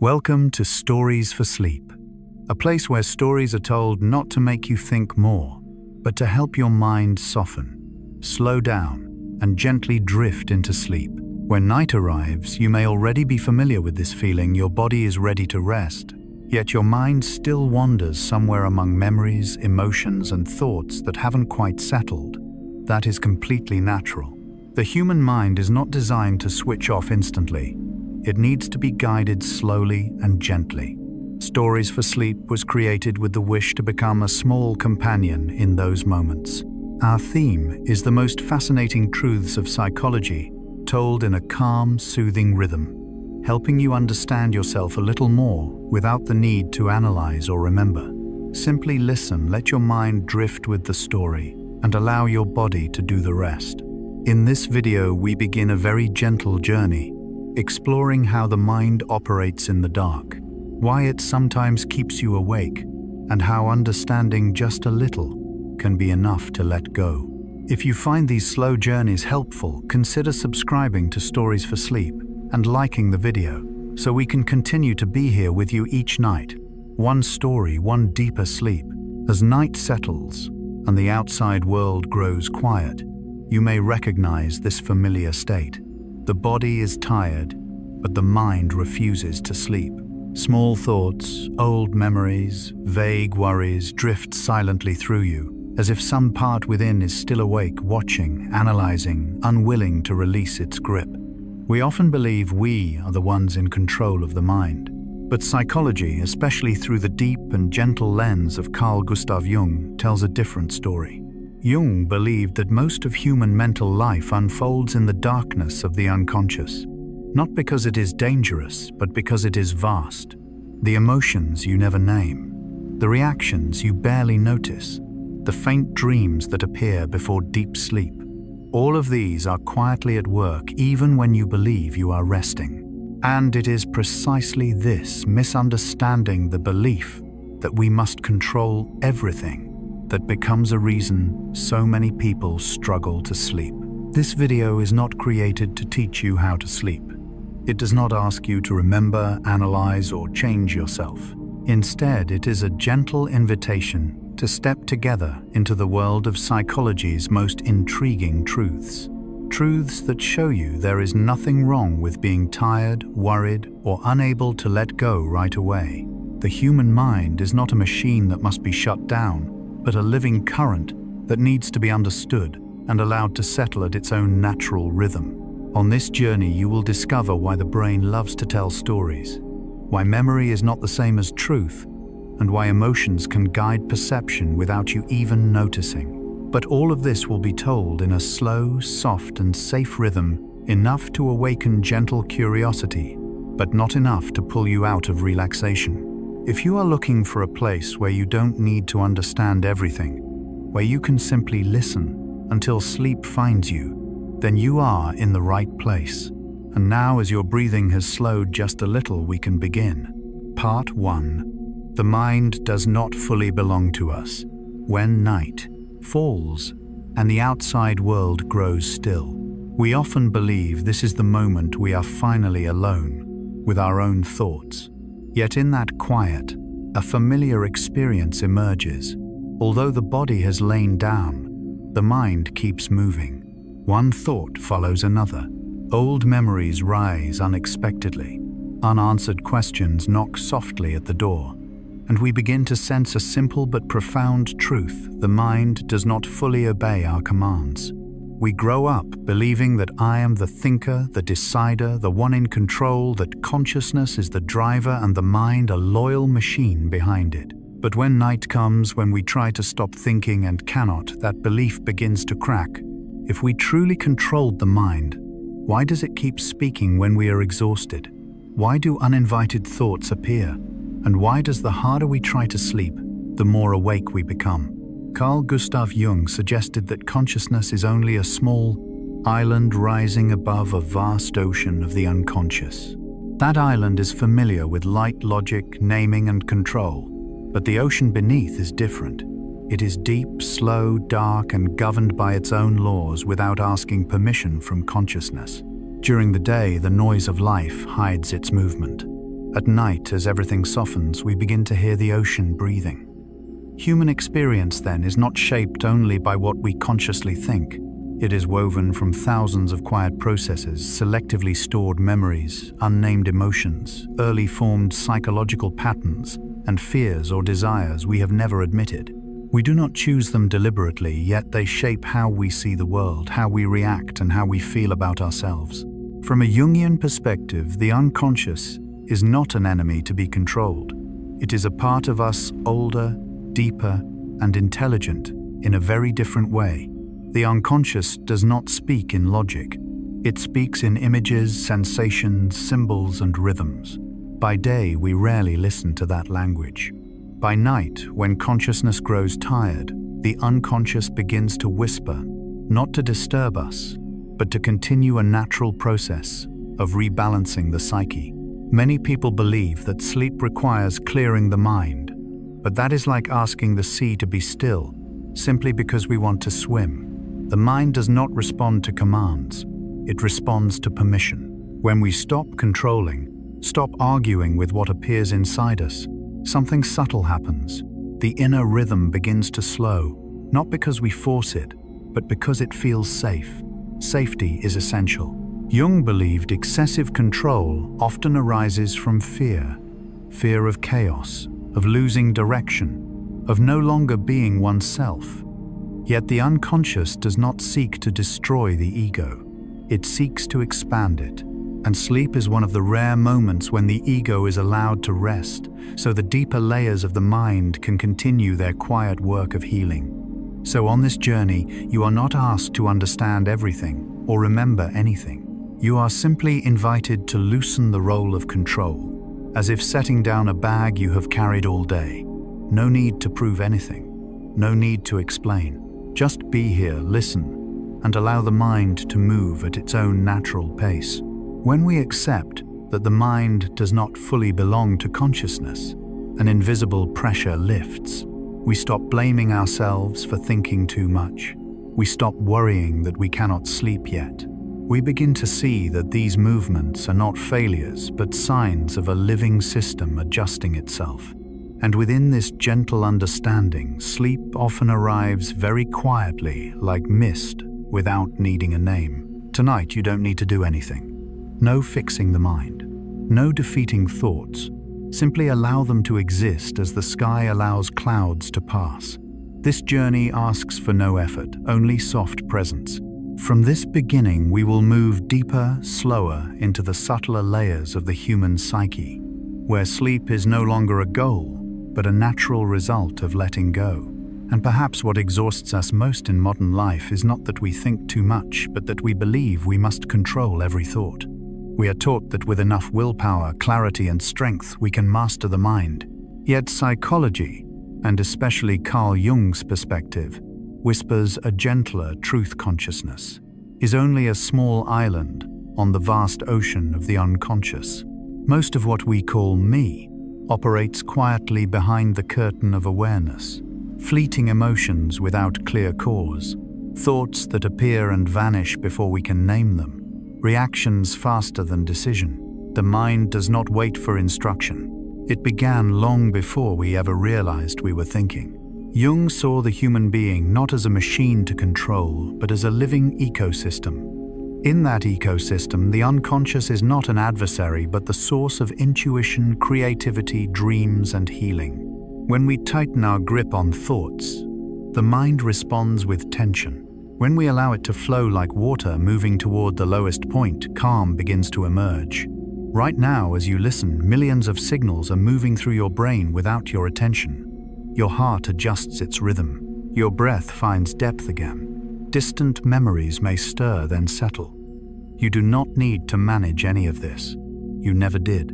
Welcome to Stories for Sleep, a place where stories are told not to make you think more, but to help your mind soften, slow down, and gently drift into sleep. When night arrives, you may already be familiar with this feeling. Your body is ready to rest, yet your mind still wanders somewhere among memories, emotions, and thoughts that haven't quite settled. That is completely natural. The human mind is not designed to switch off instantly. It needs to be guided slowly and gently. Stories for Sleep was created with the wish to become a small companion in those moments. Our theme is the most fascinating truths of psychology, told in a calm, soothing rhythm, helping you understand yourself a little more without the need to analyze or remember. Simply listen, let your mind drift with the story, and allow your body to do the rest. In this video, we begin a very gentle journey, exploring how the mind operates in the dark, why it sometimes keeps you awake, and how understanding just a little can be enough to let go. If you find these slow journeys helpful, consider subscribing to Stories for Sleep and liking the video, so we can continue to be here with you each night. One story, one deeper sleep. As night settles and the outside world grows quiet, you may recognize this familiar state. The body is tired, but the mind refuses to sleep. Small thoughts, old memories, vague worries drift silently through you, as if some part within is still awake, watching, analyzing, unwilling to release its grip. We often believe we are the ones in control of the mind. But psychology, especially through the deep and gentle lens of Carl Gustav Jung, tells a different story. Jung believed that most of human mental life unfolds in the darkness of the unconscious, not because it is dangerous, but because it is vast. The emotions you never name, the reactions you barely notice, the faint dreams that appear before deep sleep. All of these are quietly at work even when you believe you are resting. And it is precisely this misunderstanding the belief that we must control everything that becomes a reason so many people struggle to sleep. This video is not created to teach you how to sleep. It does not ask you to remember, analyze, or change yourself. Instead, it is a gentle invitation to step together into the world of psychology's most intriguing truths. Truths that show you there is nothing wrong with being tired, worried, or unable to let go right away. The human mind is not a machine that must be shut down, but a living current that needs to be understood and allowed to settle at its own natural rhythm. On this journey, you will discover why the brain loves to tell stories, why memory is not the same as truth, and why emotions can guide perception without you even noticing. But all of this will be told in a slow, soft, and safe rhythm, enough to awaken gentle curiosity, but not enough to pull you out of relaxation. If you are looking for a place where you don't need to understand everything, where you can simply listen until sleep finds you, then you are in the right place. And now, as your breathing has slowed just a little, we can begin. Part 1. The mind does not fully belong to us. When night falls and the outside world grows still, we often believe this is the moment we are finally alone with our own thoughts. Yet in that quiet, a familiar experience emerges. Although the body has lain down, the mind keeps moving. One thought follows another. Old memories rise unexpectedly. Unanswered questions knock softly at the door, and we begin to sense a simple but profound truth: the mind does not fully obey our commands. We grow up believing that I am the thinker, the decider, the one in control, that consciousness is the driver and the mind a loyal machine behind it. But when night comes, when we try to stop thinking and cannot, that belief begins to crack. If we truly controlled the mind, why does it keep speaking when we are exhausted? Why do uninvited thoughts appear? And why does the harder we try to sleep, the more awake we become? Carl Gustav Jung suggested that consciousness is only a small island rising above a vast ocean of the unconscious. That island is familiar with light logic, naming, and control, but the ocean beneath is different. It is deep, slow, dark, and governed by its own laws without asking permission from consciousness. During the day, the noise of life hides its movement. At night, as everything softens, we begin to hear the ocean breathing. Human experience, then, is not shaped only by what we consciously think. It is woven from thousands of quiet processes, selectively stored memories, unnamed emotions, early formed psychological patterns, and fears or desires we have never admitted. We do not choose them deliberately, yet they shape how we see the world, how we react, and how we feel about ourselves. From a Jungian perspective, the unconscious is not an enemy to be controlled. It is a part of us, older, deeper, and intelligent in a very different way. The unconscious does not speak in logic. It speaks in images, sensations, symbols, and rhythms. By day, we rarely listen to that language. By night, when consciousness grows tired, the unconscious begins to whisper, not to disturb us, but to continue a natural process of rebalancing the psyche. Many people believe that sleep requires clearing the mind, but that is like asking the sea to be still, simply because we want to swim. The mind does not respond to commands, it responds to permission. When we stop controlling, stop arguing with what appears inside us, something subtle happens. The inner rhythm begins to slow, not because we force it, but because it feels safe. Safety is essential. Jung believed excessive control often arises from fear. Fear of chaos, of losing direction, of no longer being oneself. Yet the unconscious does not seek to destroy the ego. It seeks to expand it. And sleep is one of the rare moments when the ego is allowed to rest, so the deeper layers of the mind can continue their quiet work of healing. So on this journey, you are not asked to understand everything or remember anything. You are simply invited to loosen the role of control, as if setting down a bag you have carried all day. No need to prove anything, no need to explain. Just be here, listen, and allow the mind to move at its own natural pace. When we accept that the mind does not fully belong to consciousness, an invisible pressure lifts. We stop blaming ourselves for thinking too much. We stop worrying that we cannot sleep yet. We begin to see that these movements are not failures, but signs of a living system adjusting itself. And within this gentle understanding, sleep often arrives very quietly, like mist, without needing a name. Tonight, you don't need to do anything. No fixing the mind. No defeating thoughts. Simply allow them to exist as the sky allows clouds to pass. This journey asks for no effort, only soft presence. From this beginning, we will move deeper, slower into the subtler layers of the human psyche, where sleep is no longer a goal, but a natural result of letting go. And perhaps what exhausts us most in modern life is not that we think too much, but that we believe we must control every thought. We are taught that with enough willpower, clarity, and strength, we can master the mind. Yet psychology, and especially Carl Jung's perspective, whispers a gentler truth consciousness, is only a small island on the vast ocean of the unconscious. Most of what we call me operates quietly behind the curtain of awareness. Fleeting emotions without clear cause, thoughts that appear and vanish before we can name them, reactions faster than decision. The mind does not wait for instruction. It began long before we ever realized we were thinking. Jung saw the human being not as a machine to control, but as a living ecosystem. In that ecosystem, the unconscious is not an adversary, but the source of intuition, creativity, dreams, and healing. When we tighten our grip on thoughts, the mind responds with tension. When we allow it to flow like water moving toward the lowest point, calm begins to emerge. Right now, as you listen, millions of signals are moving through your brain without your attention. Your heart adjusts its rhythm. Your breath finds depth again. Distant memories may stir, then settle. You do not need to manage any of this. You never did.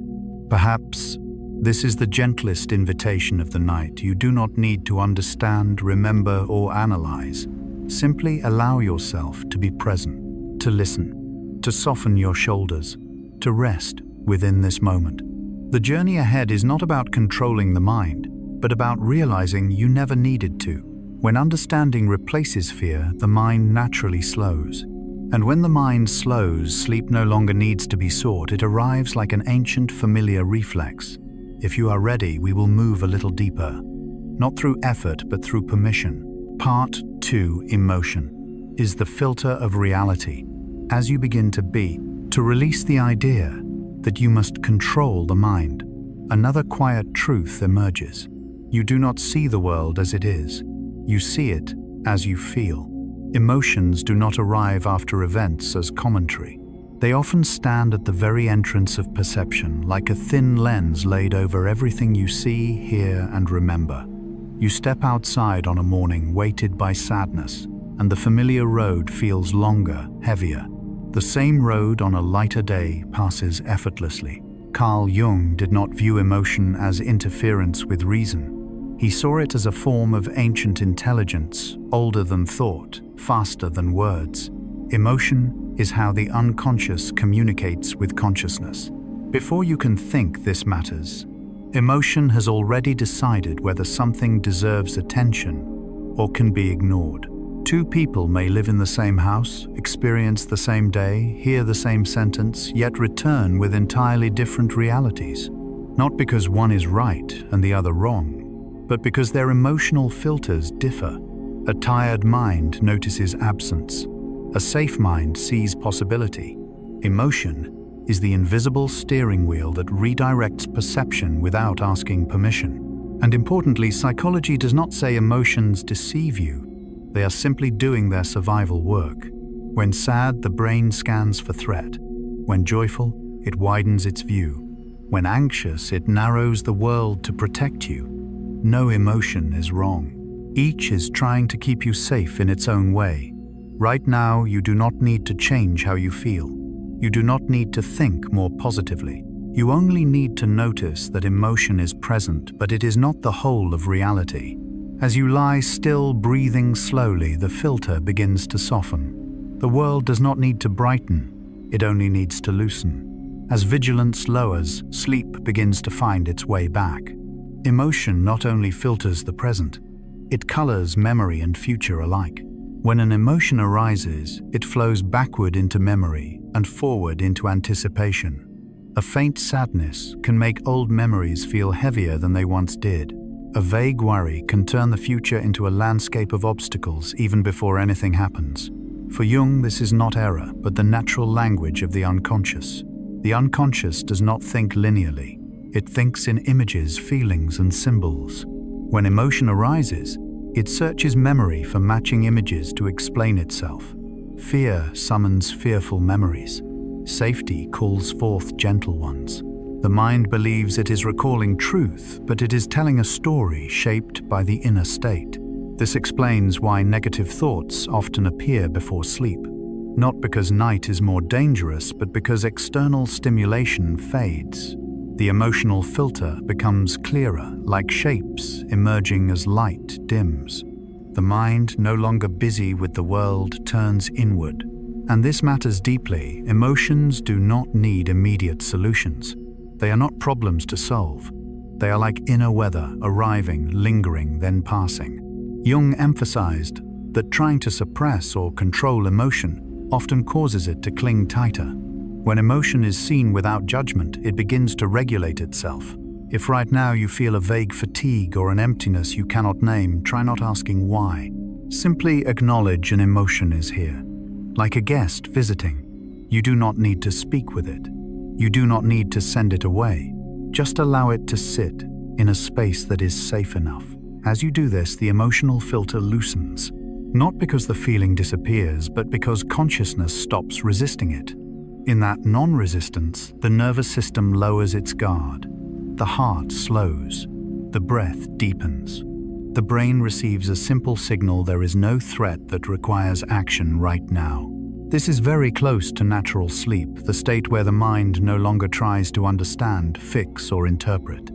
Perhaps this is the gentlest invitation of the night. You do not need to understand, remember, or analyze. Simply allow yourself to be present, to listen, to soften your shoulders, to rest within this moment. The journey ahead is not about controlling the mind, but about realizing you never needed to. When understanding replaces fear, the mind naturally slows. And when the mind slows, sleep no longer needs to be sought. It arrives like an ancient, familiar reflex. If you are ready, we will move a little deeper. Not through effort, but through permission. Part 2, Emotion, is the filter of reality. As you begin to be, to release the idea that you must control the mind, another quiet truth emerges. You do not see the world as it is. You see it as you feel. Emotions do not arrive after events as commentary. They often stand at the very entrance of perception, like a thin lens laid over everything you see, hear, and remember. You step outside on a morning weighted by sadness, and the familiar road feels longer, heavier. The same road on a lighter day passes effortlessly. Carl Jung did not view emotion as interference with reason. He saw it as a form of ancient intelligence, older than thought, faster than words. Emotion is how the unconscious communicates with consciousness. Before you can think this matters, emotion has already decided whether something deserves attention or can be ignored. Two people may live in the same house, experience the same day, hear the same sentence, yet return with entirely different realities. Not because one is right and the other wrong, but because their emotional filters differ. A tired mind notices absence. A safe mind sees possibility. Emotion is the invisible steering wheel that redirects perception without asking permission. And importantly, psychology does not say emotions deceive you. They are simply doing their survival work. When sad, the brain scans for threat. When joyful, it widens its view. When anxious, it narrows the world to protect you. No emotion is wrong. Each is trying to keep you safe in its own way. Right now, you do not need to change how you feel. You do not need to think more positively. You only need to notice that emotion is present, but it is not the whole of reality. As you lie still, breathing slowly, the filter begins to soften. The world does not need to brighten, it only needs to loosen. As vigilance lowers, sleep begins to find its way back. Emotion not only filters the present, it colors memory and future alike. When an emotion arises, it flows backward into memory and forward into anticipation. A faint sadness can make old memories feel heavier than they once did. A vague worry can turn the future into a landscape of obstacles even before anything happens. For Jung, this is not error, but the natural language of the unconscious. The unconscious does not think linearly. It thinks in images, feelings, and symbols. When emotion arises, it searches memory for matching images to explain itself. Fear summons fearful memories. Safety calls forth gentle ones. The mind believes it is recalling truth, but it is telling a story shaped by the inner state. This explains why negative thoughts often appear before sleep. Not because night is more dangerous, but because external stimulation fades. The emotional filter becomes clearer, like shapes emerging as light dims. The mind, no longer busy with the world, turns inward. And this matters deeply. Emotions do not need immediate solutions. They are not problems to solve. They are like inner weather, arriving, lingering, then passing. Jung emphasized that trying to suppress or control emotion often causes it to cling tighter. When emotion is seen without judgment, it begins to regulate itself. If right now you feel a vague fatigue or an emptiness you cannot name, try not asking why. Simply acknowledge an emotion is here. Like a guest visiting, you do not need to speak with it. You do not need to send it away. Just allow it to sit in a space that is safe enough. As you do this, the emotional filter loosens. Not because the feeling disappears, but because consciousness stops resisting it. In that non-resistance, the nervous system lowers its guard. The heart slows. The breath deepens. The brain receives a simple signal: there is no threat that requires action right now. This is very close to natural sleep, the state where the mind no longer tries to understand, fix, or interpret.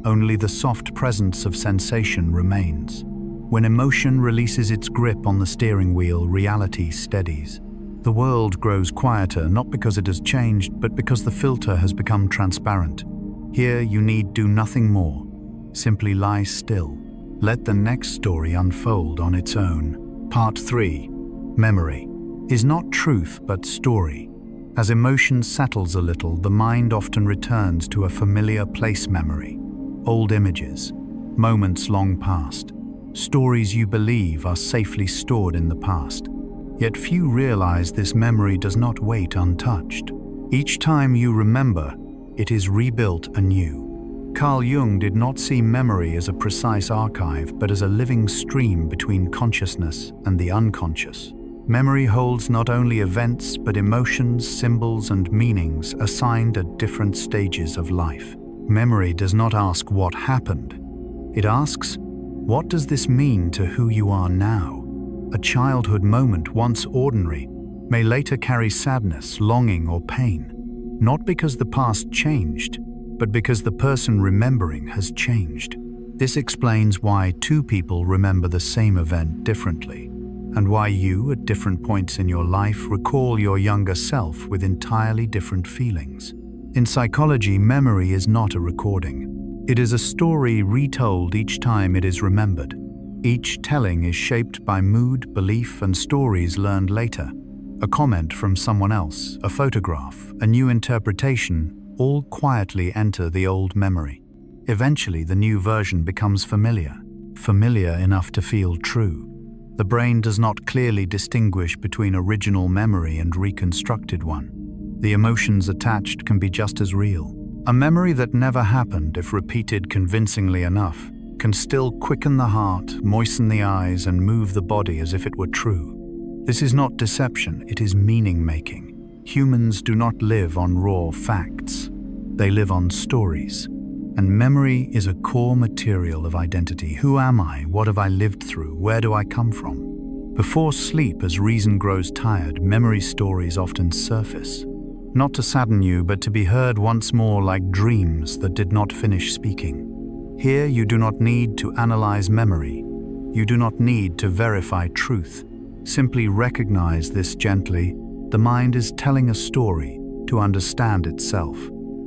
Only the soft presence of sensation remains. When emotion releases its grip on the steering wheel, reality steadies. The world grows quieter, not because it has changed, but because the filter has become transparent. Here you need do nothing more. Simply lie still. Let the next story unfold on its own. Part 3. Memory. is not truth but story. As emotion settles a little, the mind often returns to a familiar place memory, old images, moments long past, stories you believe are safely stored in the past. Yet few realize this memory does not wait untouched. Each time you remember, it is rebuilt anew. Carl Jung did not see memory as a precise archive, but as a living stream between consciousness and the unconscious. Memory holds not only events, but emotions, symbols, and meanings assigned at different stages of life. Memory does not ask what happened. It asks, what does this mean to who you are now? A childhood moment, once ordinary, may later carry sadness, longing, or pain. Not because the past changed, but because the person remembering has changed. This explains why two people remember the same event differently, and why you, at different points in your life, recall your younger self with entirely different feelings. In psychology, memory is not a recording. It is a story retold each time it is remembered. Each telling is shaped by mood, belief, and stories learned later. A comment from someone else, a photograph, a new interpretation, all quietly enter the old memory. Eventually, the new version becomes familiar enough to feel true. The brain does not clearly distinguish between original memory and reconstructed one. The emotions attached can be just as real. A memory that never happened, if repeated convincingly enough, can still quicken the heart, moisten the eyes, and move the body as if it were true. This is not deception, it is meaning-making. Humans do not live on raw facts. They live on stories. And memory is a core material of identity. Who am I? What have I lived through? Where do I come from? Before sleep, as reason grows tired, memory stories often surface. Not to sadden you, but to be heard once more like dreams that did not finish speaking. Here you do not need to analyze memory. You do not need to verify truth. Simply recognize this gently. The mind is telling a story to understand itself.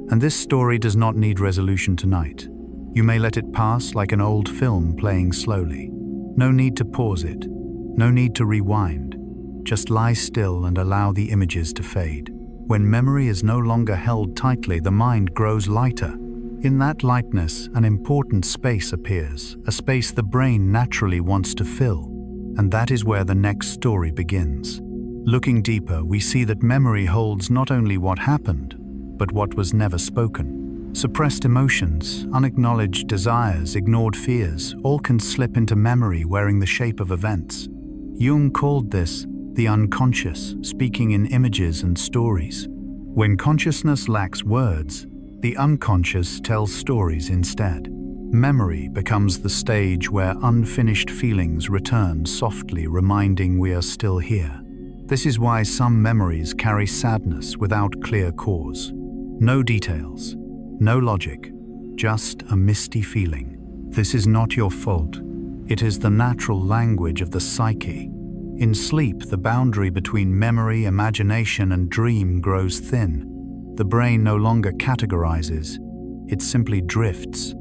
And this story does not need resolution tonight. You may let it pass like an old film playing slowly. No need to pause it. No need to rewind. Just lie still and allow the images to fade. When memory is no longer held tightly, the mind grows lighter. In that lightness, an important space appears, a space the brain naturally wants to fill. And that is where the next story begins. Looking deeper, we see that memory holds not only what happened, but what was never spoken. Suppressed emotions, unacknowledged desires, ignored fears, all can slip into memory wearing the shape of events. Jung called this the unconscious, speaking in images and stories. When consciousness lacks words, the unconscious tells stories instead. Memory becomes the stage where unfinished feelings return softly, reminding we are still here. This is why some memories carry sadness without clear cause. No details, no logic, just a misty feeling. This is not your fault. It is the natural language of the psyche. In sleep, the boundary between memory, imagination, and dream grows thin. The brain no longer categorizes, it simply drifts.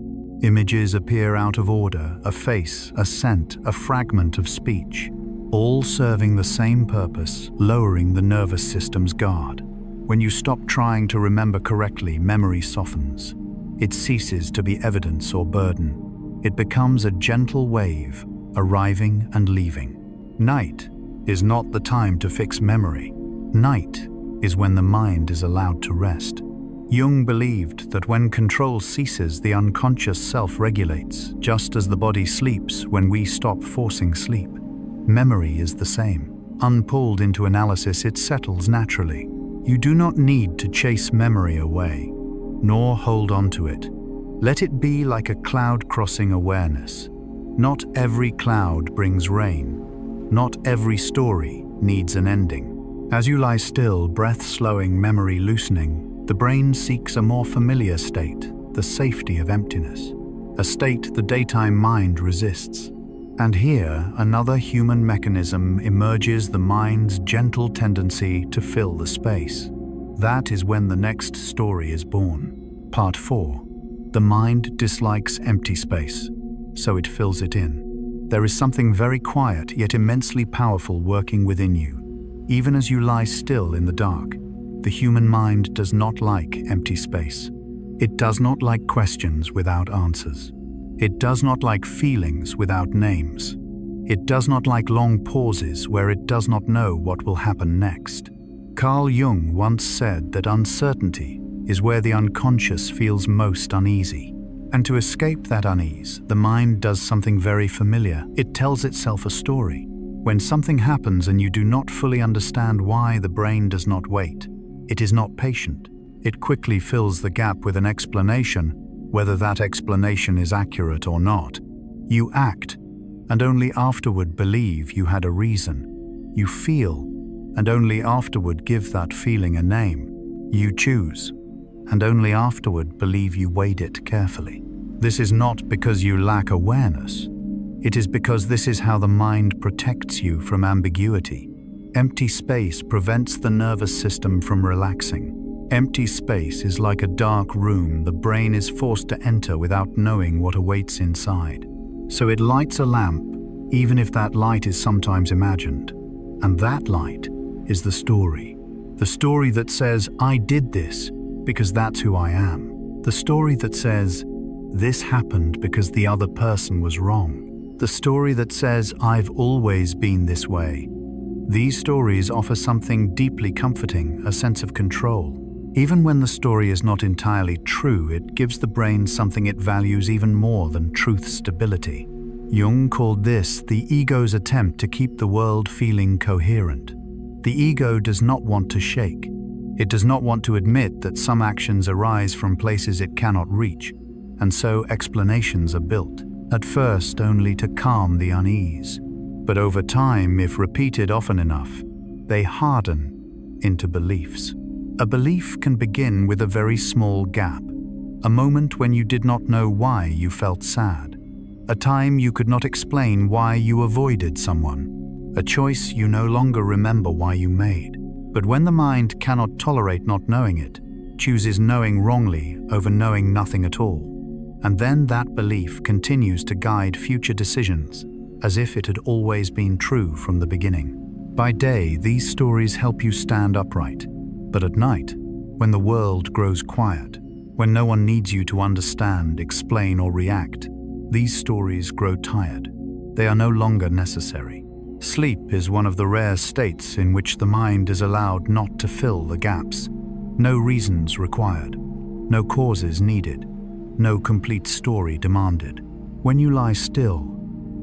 Images appear out of order, a face, a scent, a fragment of speech, all serving the same purpose, lowering the nervous system's guard. When you stop trying to remember correctly, memory softens. It ceases to be evidence or burden. It becomes a gentle wave, arriving and leaving. Night is not the time to fix memory. Night is when the mind is allowed to rest. Jung believed that when control ceases, the unconscious self-regulates, just as the body sleeps when we stop forcing sleep. Memory is the same. Unpulled into analysis, it settles naturally. You do not need to chase memory away, nor hold on to it. Let it be like a cloud crossing awareness. Not every cloud brings rain. Not every story needs an ending. As you lie still, breath slowing, memory loosening, the brain seeks a more familiar state, the safety of emptiness, a state the daytime mind resists. And here, another human mechanism emerges, the mind's gentle tendency to fill the space. That is when the next story is born. Part 4. The mind dislikes empty space, so it fills it in. There is something very quiet yet immensely powerful working within you. even as you lie still in the dark. The human mind does not like empty space. It does not like questions without answers. It does not like feelings without names. It does not like long pauses where it does not know what will happen next. Carl Jung once said that uncertainty is where the unconscious feels most uneasy. And to escape that unease, the mind does something very familiar. It tells itself a story. When something happens and you do not fully understand why, the brain does not wait. It is not patient. It quickly fills the gap with an explanation, whether that explanation is accurate or not. You act, and only afterward believe you had a reason. You feel, and only afterward give that feeling a name. You choose, and only afterward believe you weighed it carefully. This is not because you lack awareness. It is because this is how the mind protects you from ambiguity. Empty space prevents the nervous system from relaxing. Empty space is like a dark room the brain is forced to enter without knowing what awaits inside. So it lights a lamp, even if that light is sometimes imagined. And that light is the story. The story that says, I did this because that's who I am. The story that says, this happened because the other person was wrong. The story that says, I've always been this way. These stories offer something deeply comforting, a sense of control. Even when the story is not entirely true, it gives the brain something it values even more than truth's stability. Jung called this the ego's attempt to keep the world feeling coherent. The ego does not want to shake. It does not want to admit that some actions arise from places it cannot reach, and so explanations are built, at first only to calm the unease. But over time, if repeated often enough, they harden into beliefs. A belief can begin with a very small gap, a moment when you did not know why you felt sad, a time you could not explain why you avoided someone, a choice you no longer remember why you made. But when the mind cannot tolerate not knowing it, chooses knowing wrongly over knowing nothing at all, and then that belief continues to guide future decisions, as if it had always been true from the beginning. By day, these stories help you stand upright, but at night, when the world grows quiet, when no one needs you to understand, explain, or react, these stories grow tired. They are no longer necessary. Sleep is one of the rare states in which the mind is allowed not to fill the gaps. No reasons required, no causes needed, no complete story demanded. When you lie still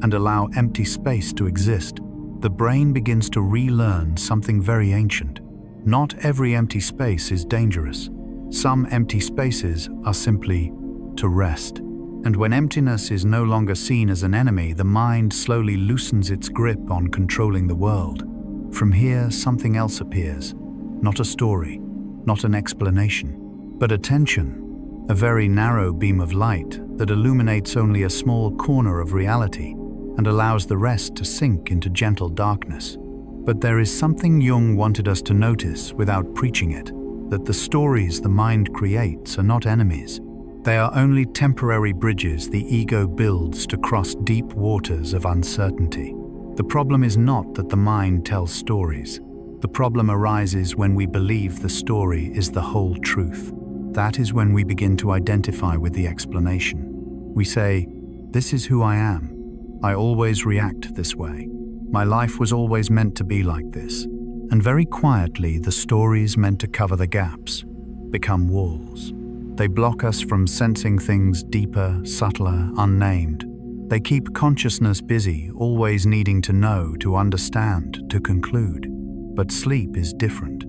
and allow empty space to exist, the brain begins to relearn something very ancient. Not every empty space is dangerous. Some empty spaces are simply to rest. And when emptiness is no longer seen as an enemy, the mind slowly loosens its grip on controlling the world. From here, something else appears. Not a story, not an explanation, but attention, a very narrow beam of light that illuminates only a small corner of reality and allows the rest to sink into gentle darkness. But there is something Jung wanted us to notice without preaching it, that the stories the mind creates are not enemies. They are only temporary bridges the ego builds to cross deep waters of uncertainty. The problem is not that the mind tells stories. The problem arises when we believe the story is the whole truth. That is when we begin to identify with the explanation. We say, this is who I am. I always react this way. My life was always meant to be like this. And very quietly, the stories meant to cover the gaps become walls. They block us from sensing things deeper, subtler, unnamed. They keep consciousness busy, always needing to know, to understand, to conclude. But sleep is different.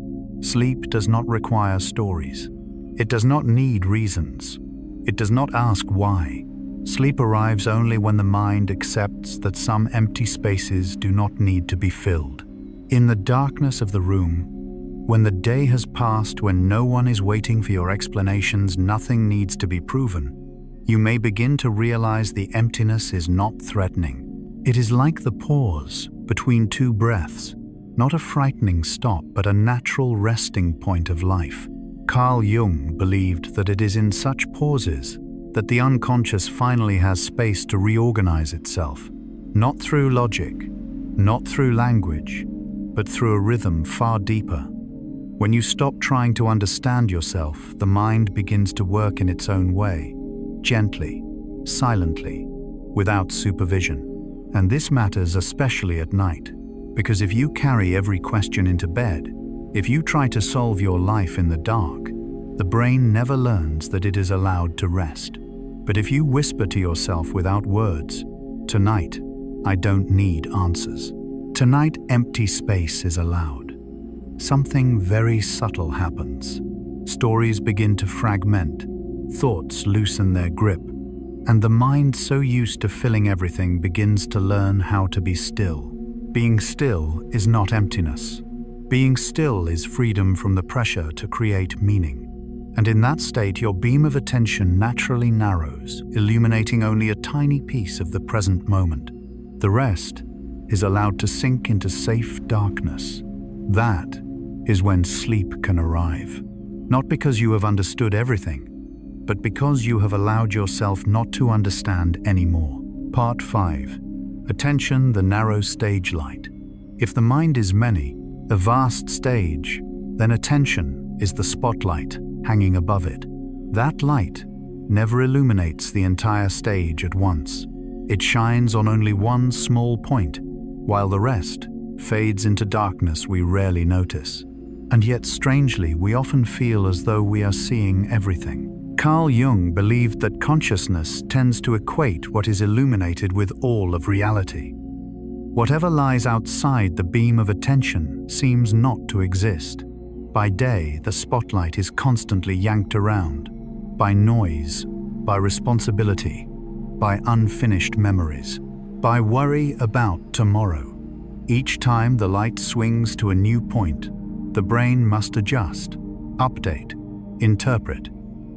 Sleep does not require stories. It does not need reasons. It does not ask why. Sleep arrives only when the mind accepts that some empty spaces do not need to be filled. In the darkness of the room, when the day has passed, when no one is waiting for your explanations, nothing needs to be proven, you may begin to realize the emptiness is not threatening. It is like the pause between two breaths, not a frightening stop, but a natural resting point of life. Carl Jung believed that it is in such pauses that the unconscious finally has space to reorganize itself, not through logic, not through language, but through a rhythm far deeper. When you stop trying to understand yourself, the mind begins to work in its own way, gently, silently, without supervision. And this matters especially at night, because if you carry every question into bed, if you try to solve your life in the dark, the brain never learns that it is allowed to rest. But if you whisper to yourself without words, "Tonight, I don't need answers. Tonight, empty space is allowed," something very subtle happens. Stories begin to fragment, thoughts loosen their grip, and the mind so used to filling everything begins to learn how to be still. Being still is not emptiness. Being still is freedom from the pressure to create meaning. And in that state, your beam of attention naturally narrows, illuminating only a tiny piece of the present moment. The rest is allowed to sink into safe darkness. That is when sleep can arrive. Not because you have understood everything, but because you have allowed yourself not to understand anymore. Part 5. Attention, the narrow stage light. If the mind is many, a vast stage, then attention is the spotlight hanging above it. That light never illuminates the entire stage at once. It shines on only one small point, while the rest fades into darkness we rarely notice. And yet, strangely, we often feel as though we are seeing everything. Carl Jung believed that consciousness tends to equate what is illuminated with all of reality. Whatever lies outside the beam of attention seems not to exist. By day, the spotlight is constantly yanked around, by noise, by responsibility, by unfinished memories, by worry about tomorrow. Each time the light swings to a new point, the brain must adjust, update, interpret.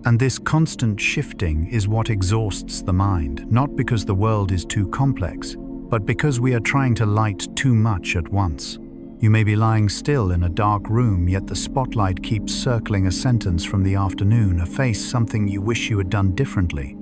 And this constant shifting is what exhausts the mind, not because the world is too complex, but because we are trying to light too much at once. You may be lying still in a dark room, yet the spotlight keeps circling a sentence from the afternoon, a face, something you wish you had done differently.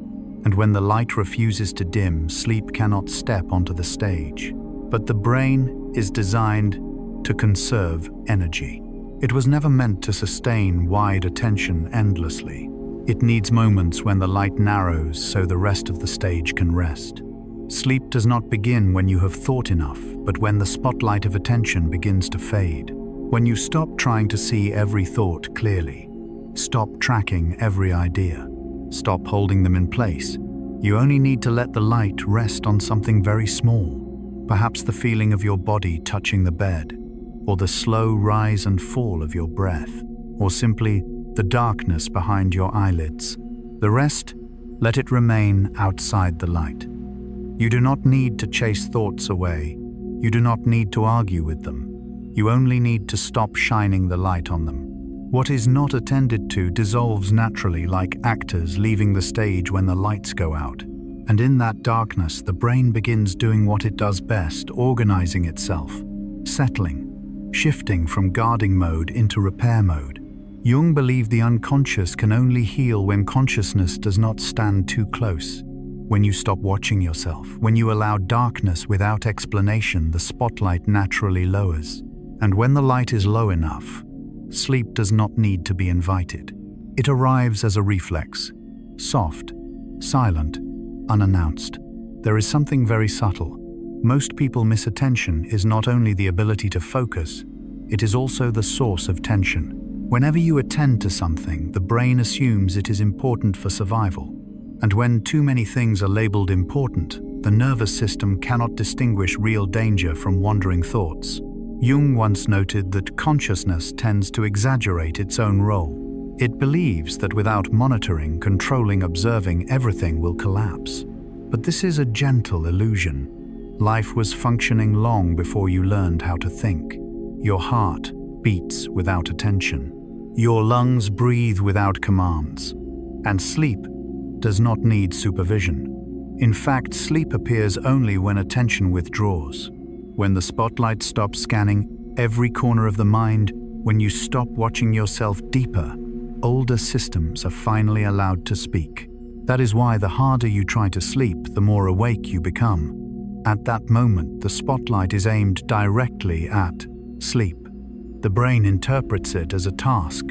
And when the light refuses to dim, sleep cannot step onto the stage. But the brain is designed to conserve energy. It was never meant to sustain wide attention endlessly. It needs moments when the light narrows so the rest of the stage can rest. Sleep does not begin when you have thought enough, but when the spotlight of attention begins to fade. When you stop trying to see every thought clearly, stop tracking every idea, stop holding them in place. You only need to let the light rest on something very small, perhaps the feeling of your body touching the bed, or the slow rise and fall of your breath, or simply the darkness behind your eyelids. The rest, let it remain outside the light. You do not need to chase thoughts away. You do not need to argue with them. You only need to stop shining the light on them. What is not attended to dissolves naturally, like actors leaving the stage when the lights go out. And in that darkness, the brain begins doing what it does best, organizing itself, settling, shifting from guarding mode into repair mode. Jung believed the unconscious can only heal when consciousness does not stand too close. When you stop watching yourself, when you allow darkness without explanation, the spotlight naturally lowers. And when the light is low enough, sleep does not need to be invited. It arrives as a reflex, soft, silent, unannounced. There is something very subtle. Most people miss attention is not only the ability to focus, it is also the source of tension. Whenever you attend to something, the brain assumes it is important for survival. And when too many things are labeled important, the nervous system cannot distinguish real danger from wandering thoughts. Jung once noted that consciousness tends to exaggerate its own role. It believes that without monitoring, controlling, observing, everything will collapse. But this is a gentle illusion. Life was functioning long before you learned how to think. Your heart beats without attention. Your lungs breathe without commands. And sleep does not need supervision. In fact, sleep appears only when attention withdraws. When the spotlight stops scanning every corner of the mind, when you stop watching yourself deeper, older systems are finally allowed to speak. That is why the harder you try to sleep, the more awake you become. At that moment, the spotlight is aimed directly at Sleep. The brain interprets it as a task,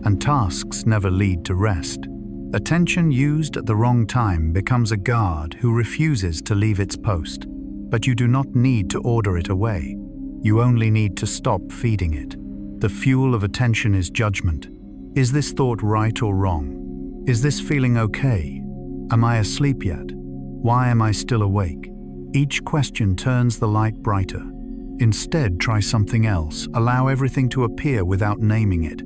and tasks never lead to rest. Attention used at the wrong time becomes a guard who refuses to leave its post. But you do not need to order it away. You only need to stop feeding it. The fuel of attention is judgment. Is this thought right or wrong? Is this feeling okay? Am I asleep yet? Why am I still awake? Each question turns the light brighter. Instead, try something else. Allow everything to appear without naming it.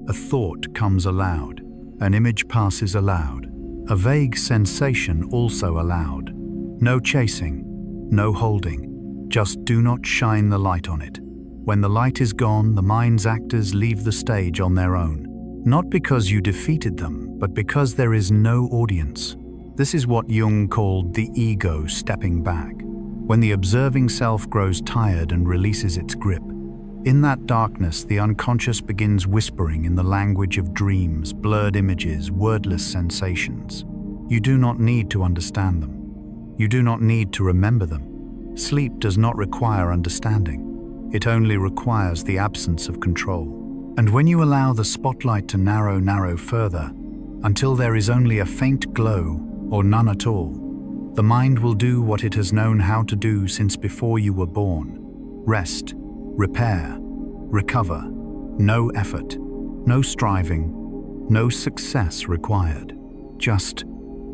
A thought comes aloud. An image passes aloud. A vague sensation also aloud. No chasing, no holding. Just do not shine the light on it. When the light is gone, the mind's actors leave the stage on their own. Not because you defeated them, but because there is no audience. This is what Jung called the ego stepping back, when the observing self grows tired and releases its grip. In that darkness, the unconscious begins whispering in the language of dreams, blurred images, wordless sensations. You do not need to understand them. You do not need to remember them. Sleep does not require understanding. It only requires the absence of control. And when you allow the spotlight to narrow further, until there is only a faint glow or none at all, the mind will do what it has known how to do since before you were born. Rest, repair, recover. No effort, no striving, no success required. Just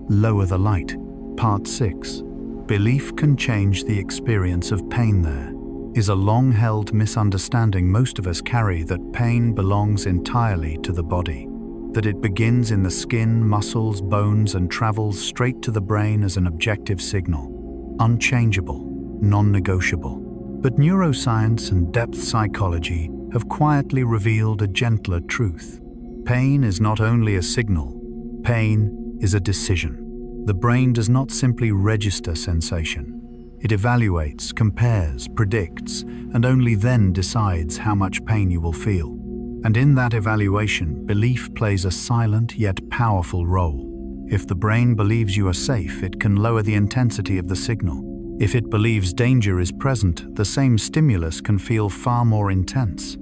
lower the light. Part 6. Belief can change the experience of pain. There is a long-held misunderstanding most of us carry that pain belongs entirely to the body, that it begins in the skin, muscles, bones, and travels straight to the brain as an objective signal, unchangeable, non-negotiable. But neuroscience and depth psychology have quietly revealed a gentler truth. Pain is not only a signal, pain is a decision. The brain does not simply register sensation. It evaluates, compares, predicts, and only then decides how much pain you will feel. And in that evaluation, belief plays a silent yet powerful role. If the brain believes you are safe, it can lower the intensity of the signal. If it believes danger is present, the same stimulus can feel far more intense.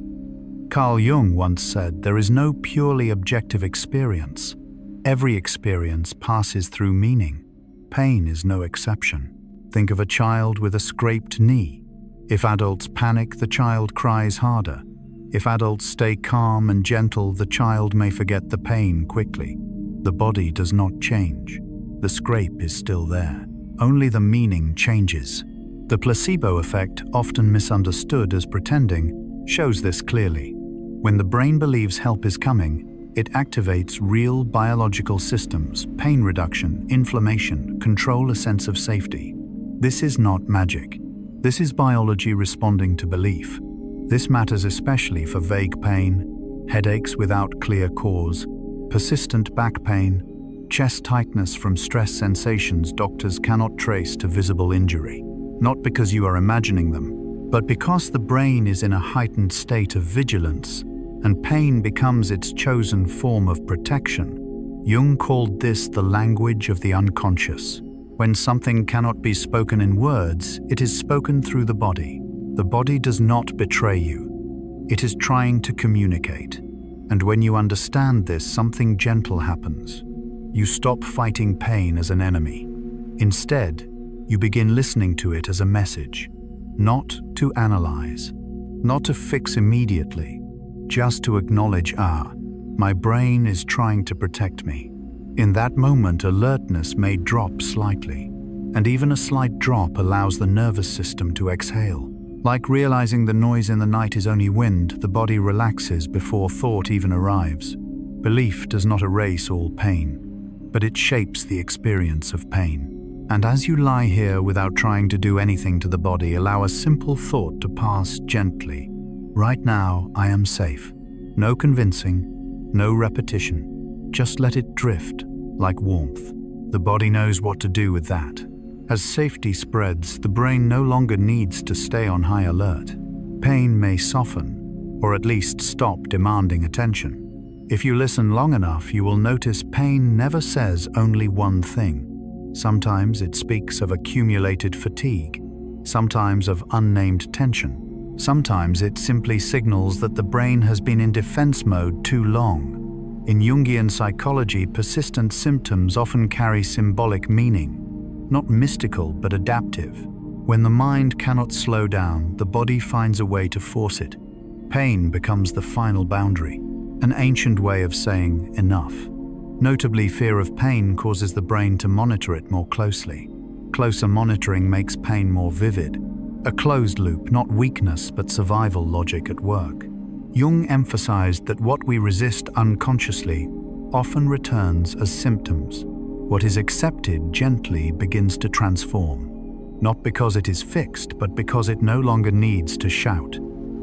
Carl Jung once said, "There is no purely objective experience. Every experience passes through meaning. Pain is no exception." Think of a child with a scraped knee. If adults panic, the child cries harder. If adults stay calm and gentle, the child may forget the pain quickly. The body does not change. The scrape is still there. Only the meaning changes. The placebo effect, often misunderstood as pretending, shows this clearly. When the brain believes help is coming, it activates real biological systems, pain reduction, inflammation, control, a sense of safety. This is not magic. This is biology responding to belief. This matters especially for vague pain, headaches without clear cause, persistent back pain, chest tightness from stress sensations doctors cannot trace to visible injury. Not because you are imagining them, but because the brain is in a heightened state of vigilance, and pain becomes its chosen form of protection. Jung called this the language of the unconscious. When something cannot be spoken in words, it is spoken through the body. The body does not betray you. It is trying to communicate. And when you understand this, something gentle happens. You stop fighting pain as an enemy. Instead, you begin listening to it as a message, not to analyze, not to fix immediately, just to acknowledge, my brain is trying to protect me. In that moment, alertness may drop slightly, and even a slight drop allows the nervous system to exhale. Like realizing the noise in the night is only wind, the body relaxes before thought even arrives. Belief does not erase all pain, but it shapes the experience of pain. And as you lie here without trying to do anything to the body, allow a simple thought to pass gently. Right now, I am safe. No convincing, no repetition. Just let it drift, like warmth. The body knows what to do with that. As safety spreads, the brain no longer needs to stay on high alert. Pain may soften, or at least stop demanding attention. If you listen long enough, you will notice pain never says only one thing. Sometimes it speaks of accumulated fatigue, sometimes of unnamed tension, Sometimes it simply signals that the brain has been in defense mode too long. In Jungian psychology, persistent symptoms often carry symbolic meaning, not mystical but adaptive. When the mind cannot slow down, the body finds a way to force it. Pain becomes the final boundary, an ancient way of saying enough. Notably, fear of pain causes the brain to monitor it more closely. Closer monitoring makes pain more vivid. A closed loop, not weakness but survival logic at work. Jung emphasized that what we resist unconsciously often returns as symptoms. What is accepted gently begins to transform. Not because it is fixed, but because it no longer needs to shout.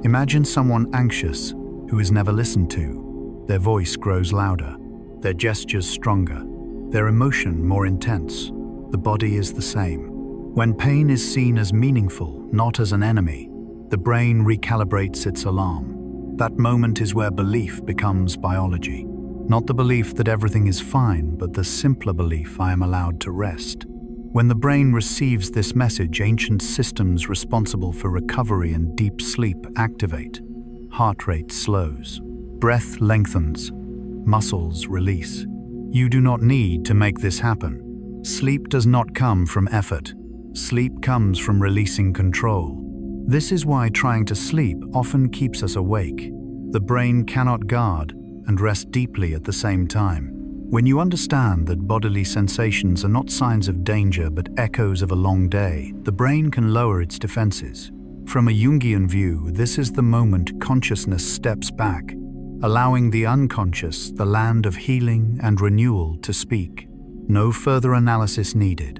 Imagine someone anxious who is never listened to. Their voice grows louder, their gestures stronger, their emotion more intense. The body is the same. When pain is seen as meaningful, not as an enemy, the brain recalibrates its alarm. That moment is where belief becomes biology. Not the belief that everything is fine, but the simpler belief I am allowed to rest. When the brain receives this message, ancient systems responsible for recovery and deep sleep activate. Heart rate slows, breath lengthens, muscles release. You do not need to make this happen. Sleep does not come from effort. Sleep comes from releasing control. This is why trying to sleep often keeps us awake. The brain cannot guard and rest deeply at the same time. When you understand that bodily sensations are not signs of danger but echoes of a long day, the brain can lower its defenses. From a Jungian view, this is the moment consciousness steps back, allowing the unconscious, the land of healing and renewal, to speak. No further analysis needed.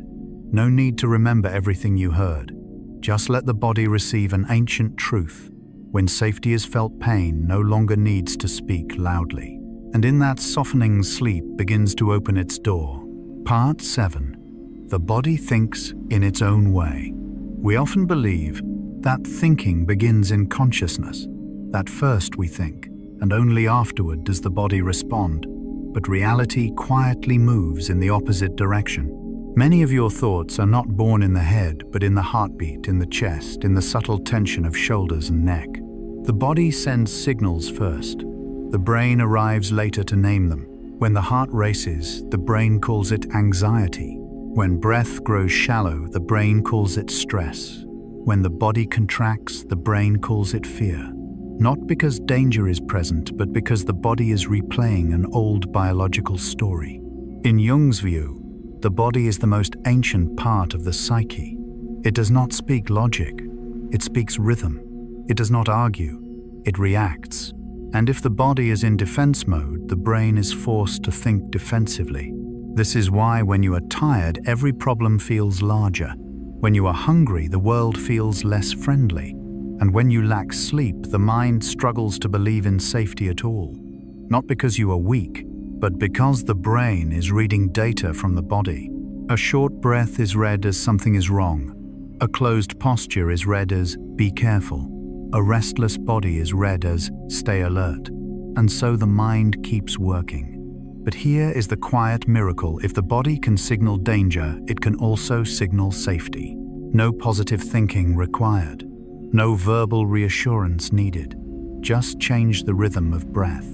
No need to remember everything you heard. Just let the body receive an ancient truth. When safety is felt, pain no longer needs to speak loudly. And in that softening, sleep begins to open its door. Part 7. The body thinks in its own way. We often believe that thinking begins in consciousness, that first we think, and only afterward does the body respond. But reality quietly moves in the opposite direction. Many of your thoughts are not born in the head, but in the heartbeat, in the chest, in the subtle tension of shoulders and neck. The body sends signals first. The brain arrives later to name them. When the heart races, the brain calls it anxiety. When breath grows shallow, the brain calls it stress. When the body contracts, the brain calls it fear. Not because danger is present, but because the body is replaying an old biological story. In Jung's view, the body is the most ancient part of the psyche. It does not speak logic. It speaks rhythm. It does not argue. It reacts. And if the body is in defense mode, the brain is forced to think defensively. This is why when you are tired, every problem feels larger. When you are hungry, the world feels less friendly. And when you lack sleep, the mind struggles to believe in safety at all. Not because you are weak, but because the brain is reading data from the body. A short breath is read as something is wrong. A closed posture is read as be careful. A restless body is read as stay alert. And so the mind keeps working. But here is the quiet miracle. If the body can signal danger, it can also signal safety. No positive thinking required. No verbal reassurance needed. Just change the rhythm of breath.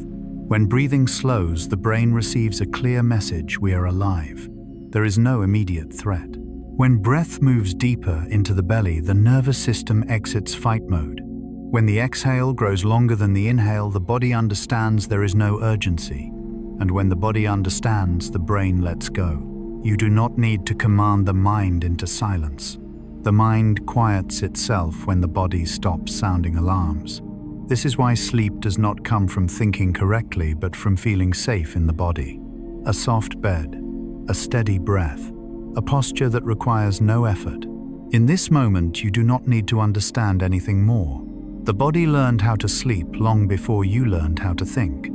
When breathing slows, the brain receives a clear message: we are alive. There is no immediate threat. When breath moves deeper into the belly, the nervous system exits fight mode. When the exhale grows longer than the inhale, the body understands there is no urgency. And when the body understands, the brain lets go. You do not need to command the mind into silence. The mind quiets itself when the body stops sounding alarms. This is why sleep does not come from thinking correctly, but from feeling safe in the body. A soft bed, a steady breath, a posture that requires no effort. In this moment, you do not need to understand anything more. The body learned how to sleep long before you learned how to think.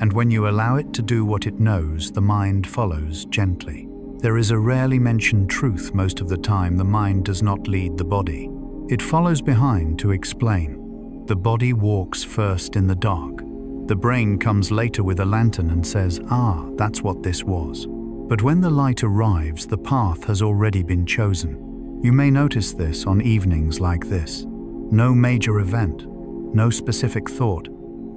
And when you allow it to do what it knows, the mind follows gently. There is a rarely mentioned truth. Most of the time, the mind does not lead the body. It follows behind to explain. The body walks first in the dark. The brain comes later with a lantern and says, that's what this was. But when the light arrives, the path has already been chosen. You may notice this on evenings like this. No major event, no specific thought,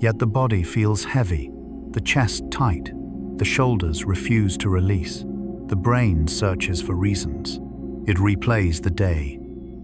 yet the body feels heavy, the chest tight, the shoulders refuse to release. The brain searches for reasons. It replays the day,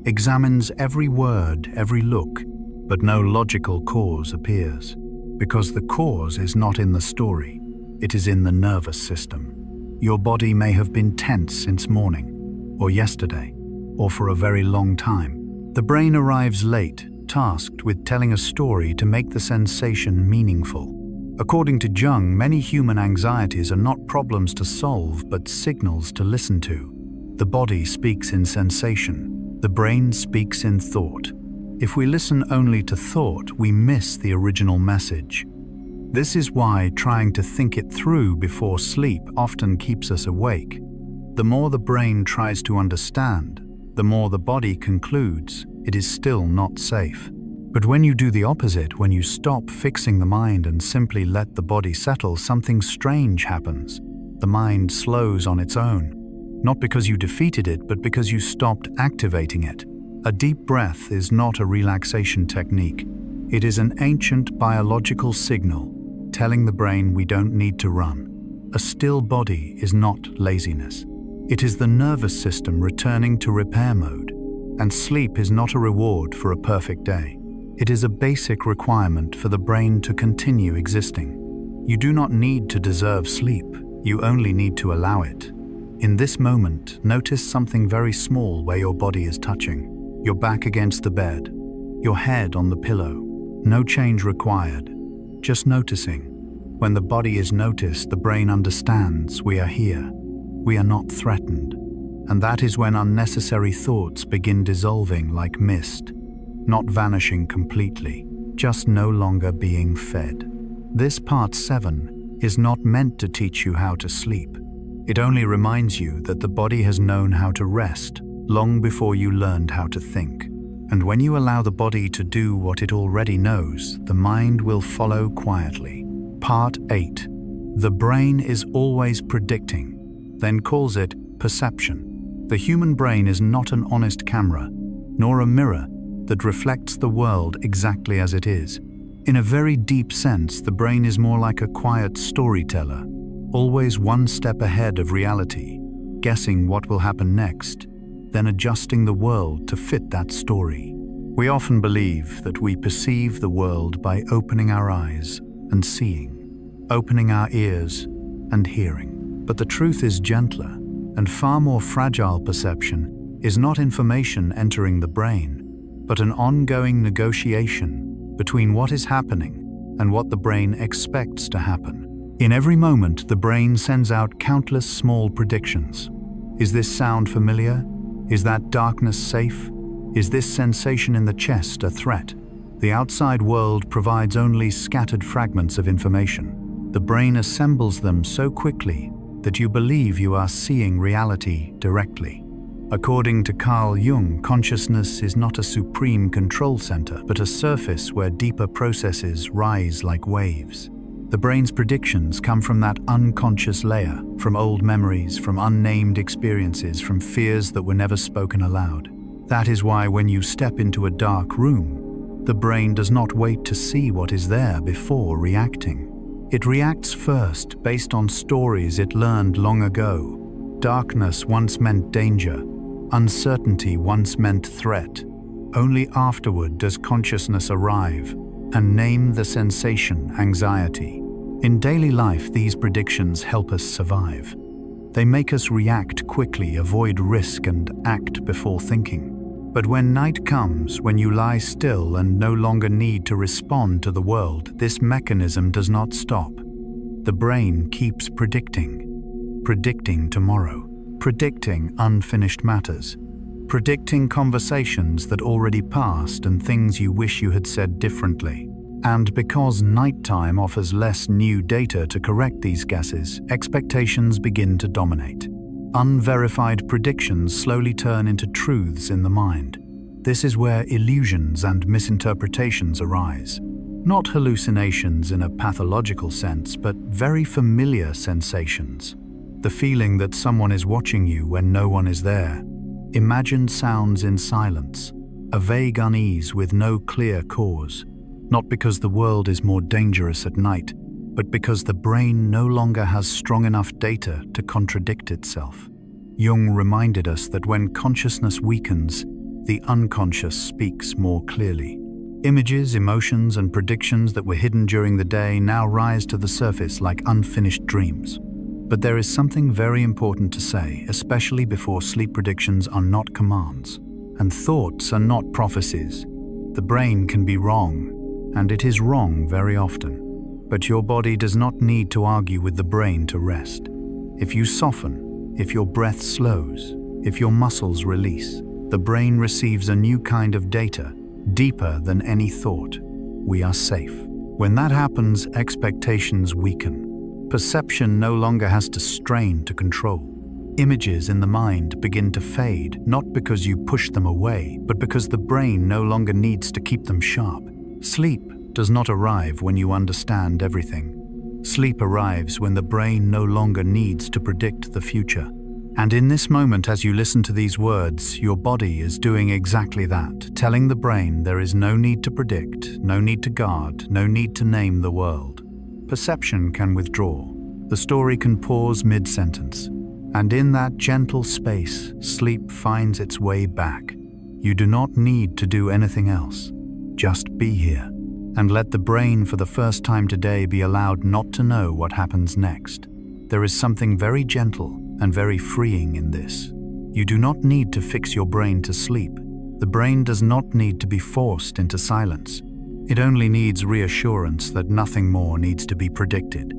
examines every word, every look, but no logical cause appears. Because the cause is not in the story, it is in the nervous system. Your body may have been tense since morning, or yesterday, or for a very long time. The brain arrives late, tasked with telling a story to make the sensation meaningful. According to Jung, many human anxieties are not problems to solve, but signals to listen to. The body speaks in sensation. The brain speaks in thought. If we listen only to thought, we miss the original message. This is why trying to think it through before sleep often keeps us awake. The more the brain tries to understand, the more the body concludes it is still not safe. But when you do the opposite, when you stop fixing the mind and simply let the body settle, something strange happens. The mind slows on its own. Not because you defeated it, but because you stopped activating it. A deep breath is not a relaxation technique. It is an ancient biological signal telling the brain we don't need to run. A still body is not laziness. It is the nervous system returning to repair mode. And sleep is not a reward for a perfect day. It is a basic requirement for the brain to continue existing. You do not need to deserve sleep. You only need to allow it. In this moment, notice something very small where your body is touching. Your back against the bed, your head on the pillow. No change required, just noticing. When the body is noticed, the brain understands we are here. We are not threatened. And that is when unnecessary thoughts begin dissolving like mist, not vanishing completely, just no longer being fed. This part 7 is not meant to teach you how to sleep. It only reminds you that the body has known how to rest long before you learned how to think. And when you allow the body to do what it already knows, the mind will follow quietly. Part 8. The brain is always predicting, then calls it perception. The human brain is not an honest camera, nor a mirror that reflects the world exactly as it is. In a very deep sense, the brain is more like a quiet storyteller, always one step ahead of reality, guessing what will happen next, then adjusting the world to fit that story. We often believe that we perceive the world by opening our eyes and seeing, opening our ears and hearing. But the truth is gentler and far more fragile. Perception is not information entering the brain, but an ongoing negotiation between what is happening and what the brain expects to happen. In every moment, the brain sends out countless small predictions. Is this sound familiar? Is that darkness safe? Is this sensation in the chest a threat? The outside world provides only scattered fragments of information. The brain assembles them so quickly that you believe you are seeing reality directly. According to Carl Jung, consciousness is not a supreme control center, but a surface where deeper processes rise like waves. The brain's predictions come from that unconscious layer, from old memories, from unnamed experiences, from fears that were never spoken aloud. That is why when you step into a dark room, the brain does not wait to see what is there before reacting. It reacts first based on stories it learned long ago. Darkness once meant danger. Uncertainty once meant threat. Only afterward does consciousness arrive and name the sensation anxiety. In daily life, these predictions help us survive. They make us react quickly, avoid risk, and act before thinking. But when night comes, when you lie still and no longer need to respond to the world, this mechanism does not stop. The brain keeps predicting tomorrow, predicting unfinished matters, predicting conversations that already passed and things you wish you had said differently. And because nighttime offers less new data to correct these guesses, expectations begin to dominate. Unverified predictions slowly turn into truths in the mind. This is where illusions and misinterpretations arise. Not hallucinations in a pathological sense, but very familiar sensations. The feeling that someone is watching you when no one is there. Imagined sounds in silence. a vague unease with no clear cause, not because the world is more dangerous at night, but because the brain no longer has strong enough data to contradict itself. Jung reminded us that when consciousness weakens, the unconscious speaks more clearly. Images, emotions, and predictions that were hidden during the day now rise to the surface like unfinished dreams. But there is something very important to say, especially before sleep. Predictions are not commands, and thoughts are not prophecies. The brain can be wrong, and it is wrong very often. But your body does not need to argue with the brain to rest. If you soften, if your breath slows, if your muscles release, the brain receives a new kind of data, deeper than any thought. We are safe. When that happens, expectations weaken. Perception no longer has to strain to control. Images in the mind begin to fade, not because you push them away, but because the brain no longer needs to keep them sharp. Sleep does not arrive when you understand everything. Sleep arrives when the brain no longer needs to predict the future. And in this moment, as you listen to these words, your body is doing exactly that, telling the brain there is no need to predict, no need to guard, no need to name the world. Perception can withdraw. The story can pause mid-sentence. And in that gentle space, sleep finds its way back. You do not need to do anything else. Just be here. And let the brain for the first time today be allowed not to know what happens next. There is something very gentle and very freeing in this. You do not need to fix your brain to sleep. The brain does not need to be forced into silence. It only needs reassurance that nothing more needs to be predicted.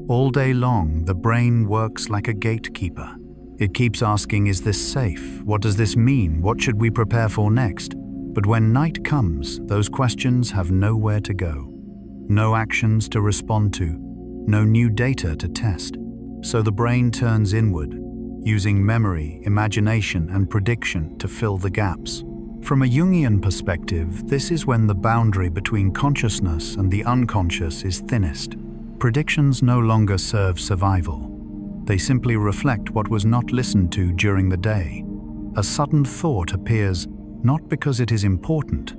All day long, the brain works like a gatekeeper. It keeps asking, is this safe? What does this mean? What should we prepare for next? But when night comes, those questions have nowhere to go. No actions to respond to, no new data to test. So the brain turns inward, using memory, imagination, and prediction to fill the gaps. From a Jungian perspective, this is when the boundary between consciousness and the unconscious is thinnest. Predictions no longer serve survival. They simply reflect what was not listened to during the day. A sudden thought appears not because it is important,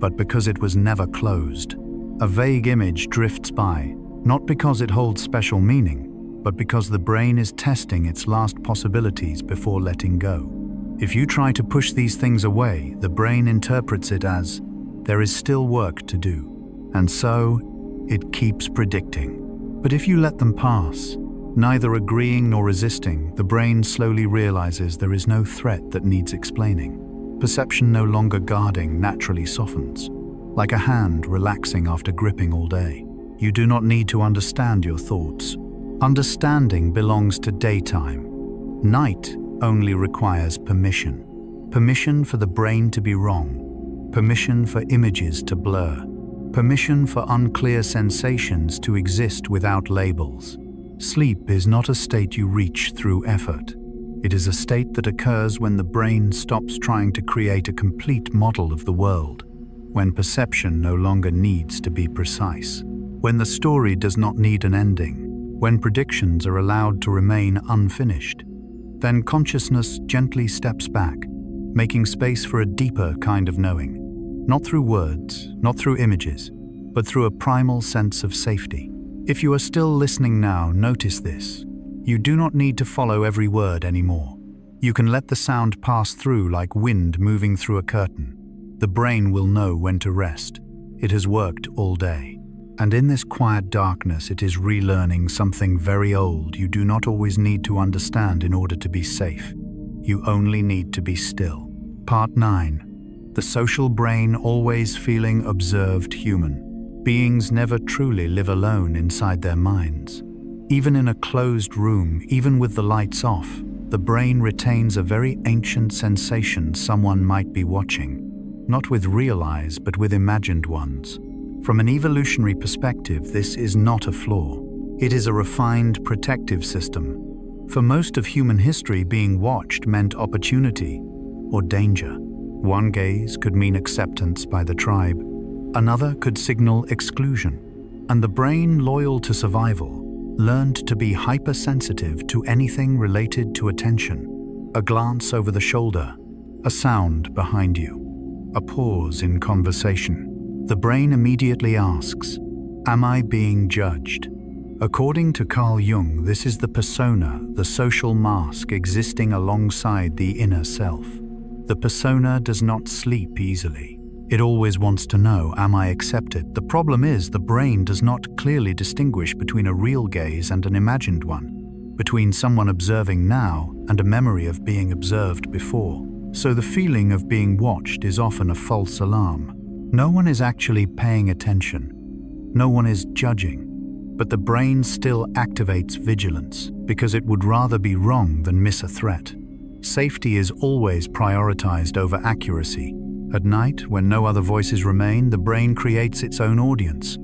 but because it was never closed. A vague image drifts by, not because it holds special meaning, but because the brain is testing its last possibilities before letting go. If you try to push these things away, the brain interprets it as, there is still work to do. And so, it keeps predicting. But if you let them pass, neither agreeing nor resisting, the brain slowly realizes there is no threat that needs explaining. Perception no longer guarding naturally softens, like a hand relaxing after gripping all day. You do not need to understand your thoughts. Understanding belongs to daytime. Night only requires permission. Permission for the brain to be wrong. Permission for images to blur. Permission for unclear sensations to exist without labels. Sleep is not a state you reach through effort. It is a state that occurs when the brain stops trying to create a complete model of the world, when perception no longer needs to be precise, when the story does not need an ending, when predictions are allowed to remain unfinished. Then consciousness gently steps back, making space for a deeper kind of knowing, not through words, not through images, but through a primal sense of safety. If you are still listening now, notice this. You do not need to follow every word anymore. You can let the sound pass through like wind moving through a curtain. The brain will know when to rest. It has worked all day. And in this quiet darkness, it is relearning something very old you do not always need to understand in order to be safe. You only need to be still. Part 9. The social brain always feeling observed human. Beings never truly live alone inside their minds. Even in a closed room, even with the lights off, the brain retains a very ancient sensation someone might be watching, not with real eyes but with imagined ones. From an evolutionary perspective, this is not a flaw. It is a refined protective system. For most of human history, being watched meant opportunity or danger. One gaze could mean acceptance by the tribe. Another could signal exclusion. And the brain, loyal to survival, learned to be hypersensitive to anything related to attention. A glance over the shoulder, a sound behind you. a pause in conversation. The brain immediately asks, "Am I being judged?" According to Carl Jung, this is the persona, the social mask existing alongside the inner self. The persona does not sleep easily. It always wants to know, am I accepted? The problem is the brain does not clearly distinguish between a real gaze and an imagined one, between someone observing now and a memory of being observed before. So the feeling of being watched is often a false alarm. No one is actually paying attention. No one is judging. But the brain still activates vigilance because it would rather be wrong than miss a threat. Safety is always prioritized over accuracy. At night, when no other voices remain, the brain creates its own audience.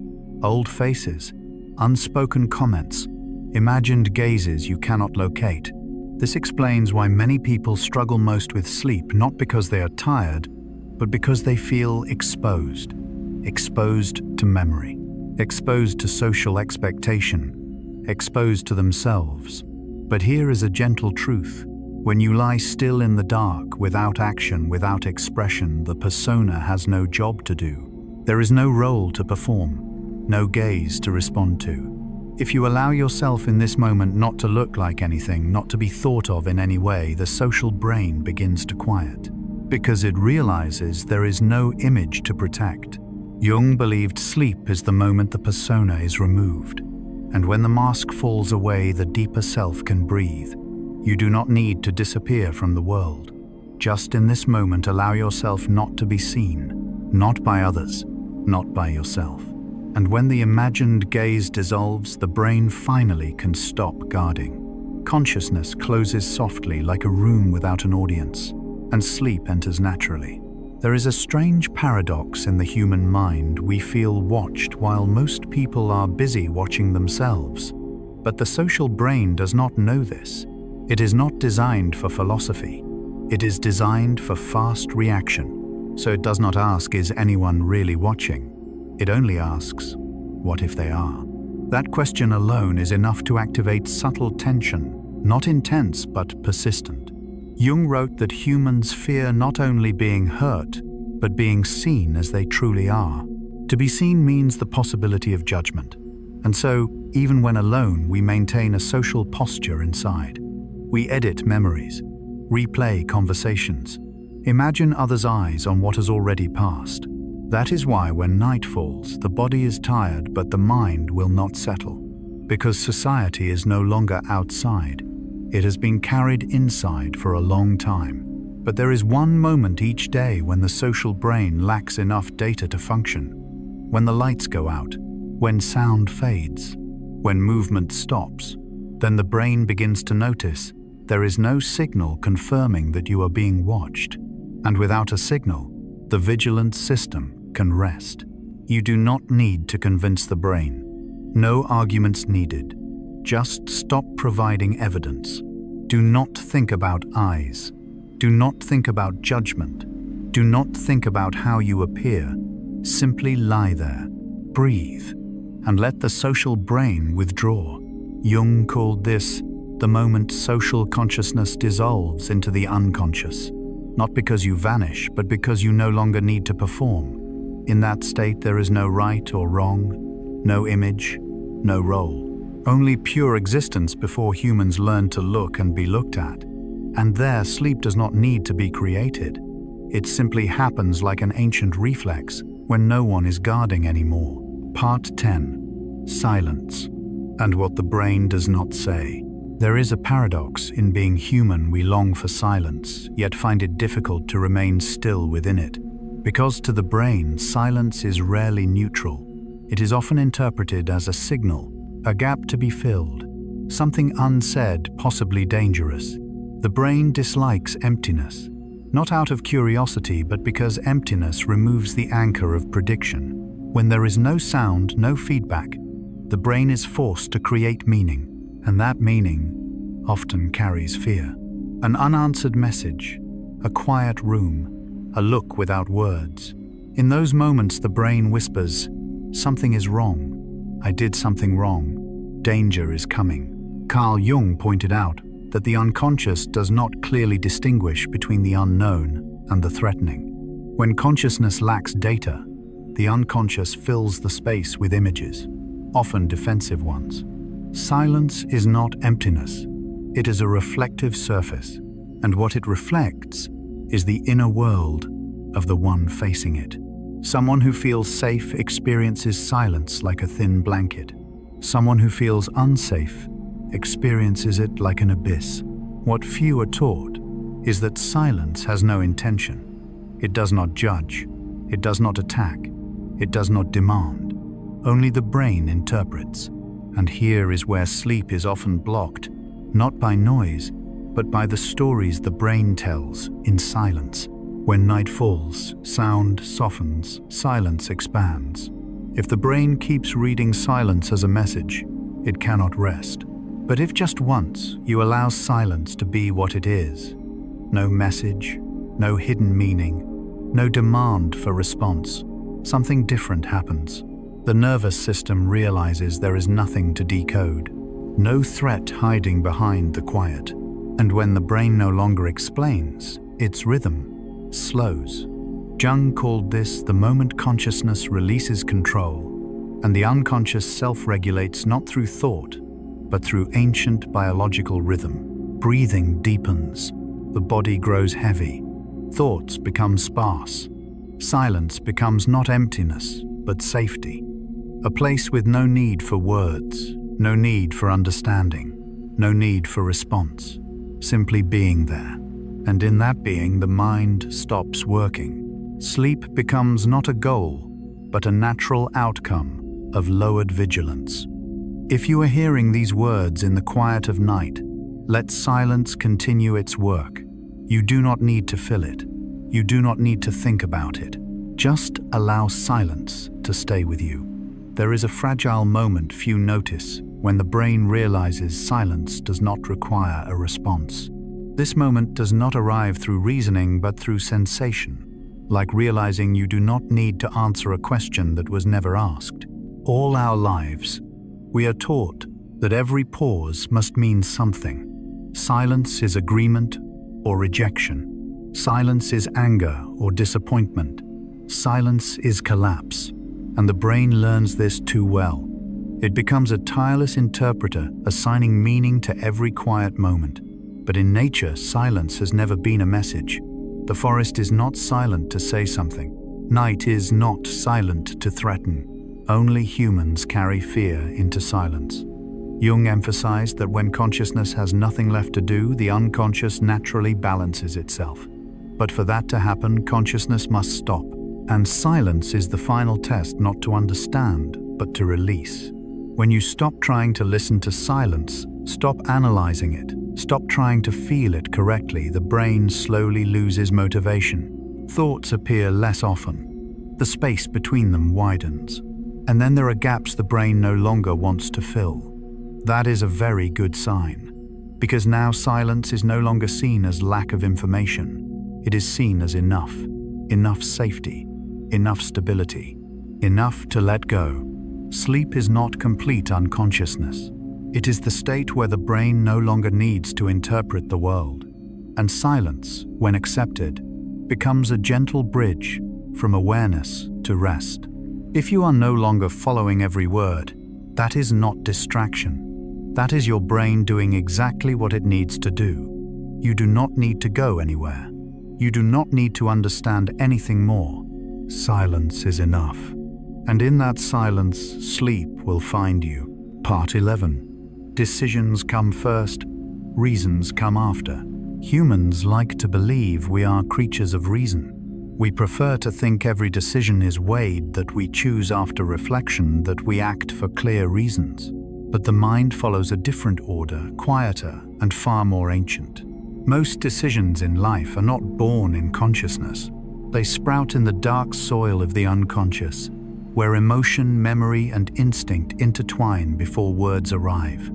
Old faces, unspoken comments, imagined gazes you cannot locate. This explains why many people struggle most with sleep, not because they are tired, but because they feel exposed. Exposed to memory, exposed to social expectation, exposed to themselves. But here is a gentle truth. When you lie still in the dark, without action, without expression, the persona has no job to do. There is no role to perform, no gaze to respond to. If you allow yourself in this moment not to look like anything, not to be thought of in any way, the social brain begins to quiet, because it realizes there is no image to protect. Jung believed sleep is the moment the persona is removed, and when the mask falls away, the deeper self can breathe. You do not need to disappear from the world. Just in this moment, allow yourself not to be seen, not by others, not by yourself. And when the imagined gaze dissolves, the brain finally can stop guarding. Consciousness closes softly like a room without an audience, and sleep enters naturally. There is a strange paradox in the human mind. We feel watched while most people are busy watching themselves. But the social brain does not know this. It is not designed for philosophy. It is designed for fast reaction. So it does not ask, is anyone really watching? It only asks, what if they are? That question alone is enough to activate subtle tension, not intense but persistent. Jung wrote that humans fear not only being hurt, but being seen as they truly are. To be seen means the possibility of judgment. And so, even when alone, we maintain a social posture inside. We edit memories, replay conversations, imagine others' eyes on what has already passed. That is why when night falls, the body is tired but the mind will not settle. Because society is no longer outside. It has been carried inside for a long time. But there is one moment each day when the social brain lacks enough data to function. When the lights go out, when sound fades, when movement stops, then the brain begins to notice there is no signal confirming that you are being watched. And without a signal, the vigilant system can rest. You do not need to convince the brain. No arguments needed. Just stop providing evidence. Do not think about eyes. Do not think about judgment. Do not think about how you appear. Simply lie there, breathe, and let the social brain withdraw. Jung called this the moment social consciousness dissolves into the unconscious. Not because you vanish, but because you no longer need to perform. In that state, there is no right or wrong, no image, no role. Only pure existence before humans learn to look and be looked at. And there, sleep does not need to be created. It simply happens like an ancient reflex when no one is guarding anymore. Part 10. Silence. And what the brain does not say. There is a paradox in being human. We long for silence, yet find it difficult to remain still within it. Because to the brain, silence is rarely neutral. It is often interpreted as a signal, a gap to be filled, something unsaid, possibly dangerous. The brain dislikes emptiness, not out of curiosity, but because emptiness removes the anchor of prediction. When there is no sound, no feedback, the brain is forced to create meaning. And that meaning often carries fear. An unanswered message, a quiet room, a look without words. In those moments, the brain whispers, something is wrong. I did something wrong. Danger is coming. Carl Jung pointed out that the unconscious does not clearly distinguish between the unknown and the threatening. When consciousness lacks data, the unconscious fills the space with images, often defensive ones. Silence is not emptiness. It is a reflective surface, and what it reflects is the inner world of the one facing it. Someone who feels safe experiences silence like a thin blanket. Someone who feels unsafe experiences it like an abyss. What few are taught is that silence has no intention. It does not judge. It does not attack. It does not demand. Only the brain interprets. And here is where sleep is often blocked, not by noise, but by the stories the brain tells in silence. When night falls, sound softens, silence expands. If the brain keeps reading silence as a message, it cannot rest. But if just once you allow silence to be what it is, no message, no hidden meaning, no demand for response, something different happens. The nervous system realizes there is nothing to decode, no threat hiding behind the quiet. And when the brain no longer explains, its rhythm slows. Jung called this the moment consciousness releases control, and the unconscious self-regulates not through thought, but through ancient biological rhythm. Breathing deepens, the body grows heavy, thoughts become sparse. Silence becomes not emptiness, but safety. A place with no need for words, no need for understanding, no need for response. Simply being there. And in that being, the mind stops working. Sleep becomes not a goal, but a natural outcome of lowered vigilance. If you are hearing these words in the quiet of night, let silence continue its work. You do not need to fill it. You do not need to think about it. Just allow silence to stay with you. There is a fragile moment few notice when the brain realizes silence does not require a response. This moment does not arrive through reasoning but through sensation, like realizing you do not need to answer a question that was never asked. All our lives, we are taught that every pause must mean something. Silence is agreement or rejection. Silence is anger or disappointment. Silence is collapse, and the brain learns this too well. It becomes a tireless interpreter, assigning meaning to every quiet moment. But in nature, silence has never been a message. The forest is not silent to say something. Night is not silent to threaten. Only humans carry fear into silence. Jung emphasized that when consciousness has nothing left to do, the unconscious naturally balances itself. But for that to happen, consciousness must stop. And silence is the final test, not to understand, but to release. When you stop trying to listen to silence, stop analyzing it, stop trying to feel it correctly, the brain slowly loses motivation. Thoughts appear less often. The space between them widens. And then there are gaps the brain no longer wants to fill. That is a very good sign, because now silence is no longer seen as lack of information. It is seen as enough. Enough safety. Enough stability, enough to let go. Sleep is not complete unconsciousness. It is the state where the brain no longer needs to interpret the world. And silence, when accepted, becomes a gentle bridge from awareness to rest. If you are no longer following every word, that is not distraction. That is your brain doing exactly what it needs to do. You do not need to go anywhere. You do not need to understand anything more. Silence is enough. And in that silence, sleep will find you. Part 11. Decisions come first, reasons come after. Humans like to believe we are creatures of reason. We prefer to think every decision is weighed, that we choose after reflection, that we act for clear reasons. But the mind follows a different order, quieter and far more ancient. Most decisions in life are not born in consciousness. They sprout in the dark soil of the unconscious, where emotion, memory, and instinct intertwine before words arrive.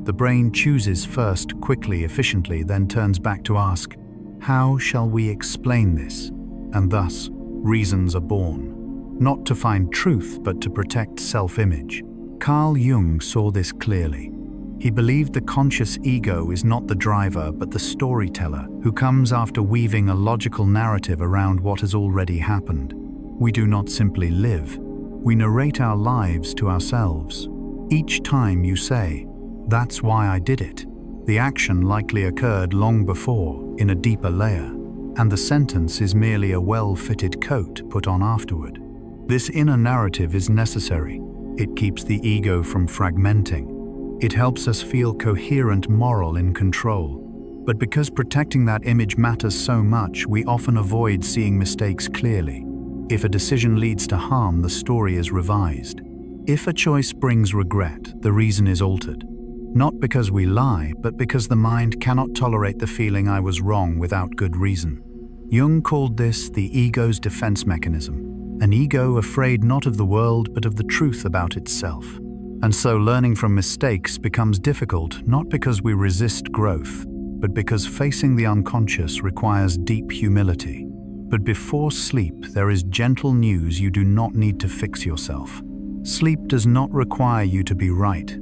The brain chooses first, quickly, efficiently, then turns back to ask, how shall we explain this? And thus, reasons are born, not to find truth, but to protect self-image. Carl Jung saw this clearly. He believed the conscious ego is not the driver but the storyteller who comes after weaving a logical narrative around what has already happened. We do not simply live, we narrate our lives to ourselves. Each time you say, "That's why I did it," the action likely occurred long before, in a deeper layer, and the sentence is merely a well-fitted coat put on afterward. This inner narrative is necessary. It keeps the ego from fragmenting. It helps us feel coherent, moral, in control. But because protecting that image matters so much, we often avoid seeing mistakes clearly. If a decision leads to harm, the story is revised. If a choice brings regret, the reason is altered. Not because we lie, but because the mind cannot tolerate the feeling "I was wrong" without good reason. Jung called this the ego's defense mechanism, an ego afraid not of the world but of the truth about itself. And so learning from mistakes becomes difficult not because we resist growth, but because facing the unconscious requires deep humility. But before sleep, there is gentle news: you do not need to fix yourself. Sleep does not require you to be right.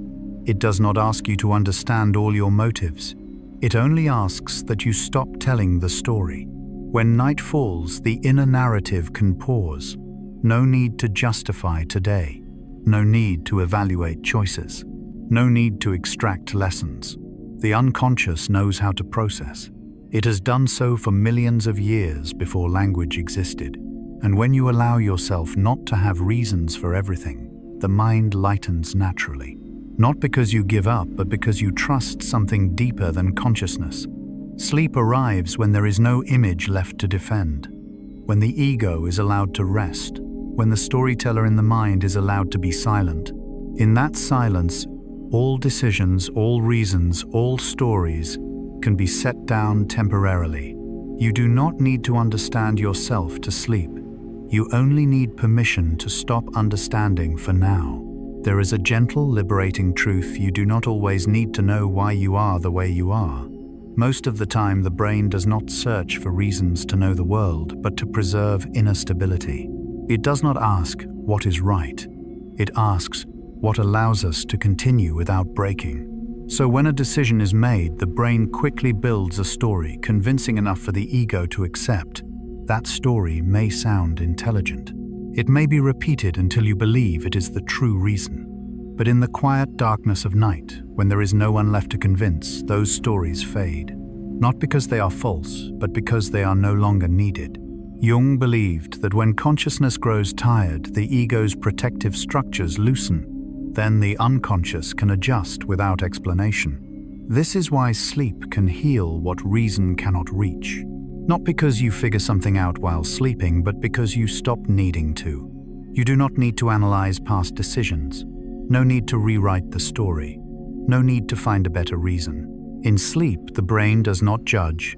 It does not ask you to understand all your motives. It only asks that you stop telling the story. When night falls, the inner narrative can pause. No need to justify today. No need to evaluate choices. No need to extract lessons. The unconscious knows how to process. It has done so for millions of years before language existed. And when you allow yourself not to have reasons for everything, the mind lightens naturally. Not because you give up, but because you trust something deeper than consciousness. Sleep arrives when there is no image left to defend, when the ego is allowed to rest, when the storyteller in the mind is allowed to be silent. In that silence, all decisions, all reasons, all stories can be set down temporarily. You do not need to understand yourself to sleep. You only need permission to stop understanding for now. There is a gentle, liberating truth: you do not always need to know why you are the way you are. Most of the time, the brain does not search for reasons to know the world, but to preserve inner stability. It does not ask, "What is right?" It asks, "What allows us to continue without breaking?" So when a decision is made, the brain quickly builds a story convincing enough for the ego to accept. That story may sound intelligent. It may be repeated until you believe it is the true reason. But in the quiet darkness of night, when there is no one left to convince, those stories fade. Not because they are false, but because they are no longer needed. Jung believed that when consciousness grows tired, the ego's protective structures loosen. Then the unconscious can adjust without explanation. This is why sleep can heal what reason cannot reach. Not because you figure something out while sleeping, but because you stop needing to. You do not need to analyze past decisions. No need to rewrite the story. No need to find a better reason. In sleep, the brain does not judge.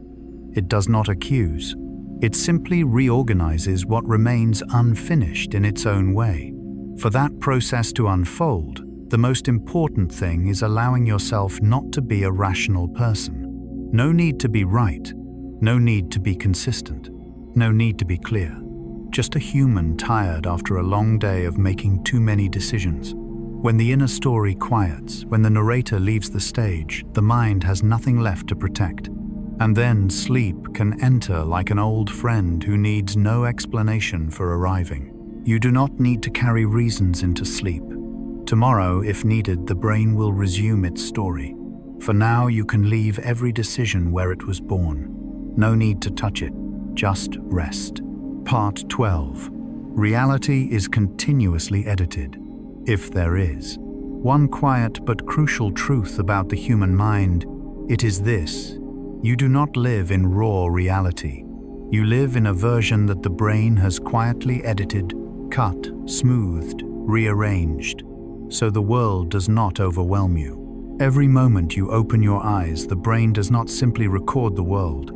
It does not accuse. It simply reorganizes what remains unfinished in its own way. For that process to unfold, the most important thing is allowing yourself not to be a rational person. No need to be right. No need to be consistent. No need to be clear. Just a human tired after a long day of making too many decisions. When the inner story quiets, when the narrator leaves the stage, the mind has nothing left to protect. And then sleep can enter like an old friend who needs no explanation for arriving. You do not need to carry reasons into sleep. Tomorrow, if needed, the brain will resume its story. For now, you can leave every decision where it was born. No need to touch it, just rest. Part 12. Reality is continuously edited, if there is. One quiet but crucial truth about the human mind, it is this: you do not live in raw reality. You live in a version that the brain has quietly edited, cut, smoothed, rearranged, so the world does not overwhelm you. Every moment you open your eyes, the brain does not simply record the world.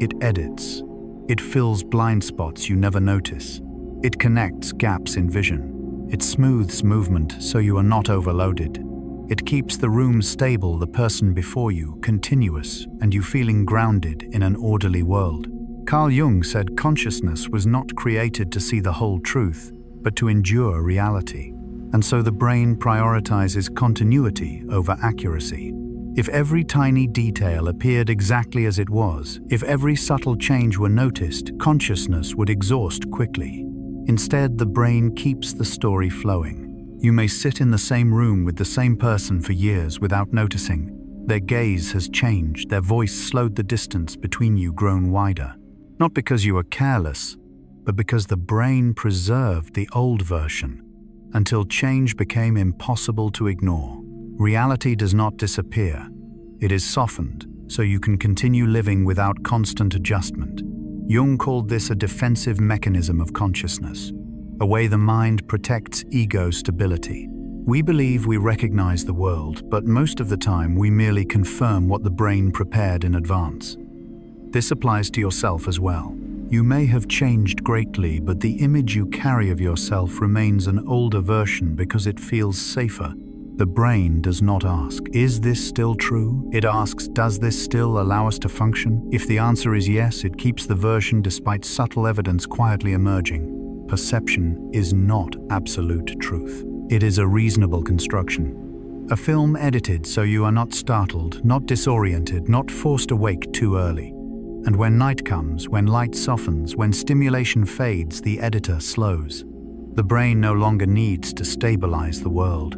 It edits. It fills blind spots you never notice. It connects gaps in vision. It smooths movement so you are not overloaded. It keeps the room stable, the person before you continuous, and you feeling grounded in an orderly world. Carl Jung said consciousness was not created to see the whole truth, but to endure reality. and so the brain prioritizes continuity over accuracy. If every tiny detail appeared exactly as it was, if every subtle change were noticed, consciousness would exhaust quickly. Instead, the brain keeps the story flowing. You may sit in the same room with the same person for years without noticing. Their gaze has changed, their voice slowed, the distance between you grown wider. Not because you were careless, but because the brain preserved the old version until change became impossible to ignore. Reality does not disappear. It is softened, so you can continue living without constant adjustment. Jung called this a defensive mechanism of consciousness, a way the mind protects ego stability. We believe we recognize the world, but most of the time we merely confirm what the brain prepared in advance. This applies to yourself as well. You may have changed greatly, but the image you carry of yourself remains an older version because it feels safer. The brain does not ask, "Is this still true?" It asks, "Does this still allow us to function?" If the answer is yes, it keeps the version despite subtle evidence quietly emerging. Perception is not absolute truth. It is a reasonable construction. A film edited so you are not startled, not disoriented, not forced awake too early. And when night comes, when light softens, when stimulation fades, the editor slows. The brain no longer needs to stabilize the world.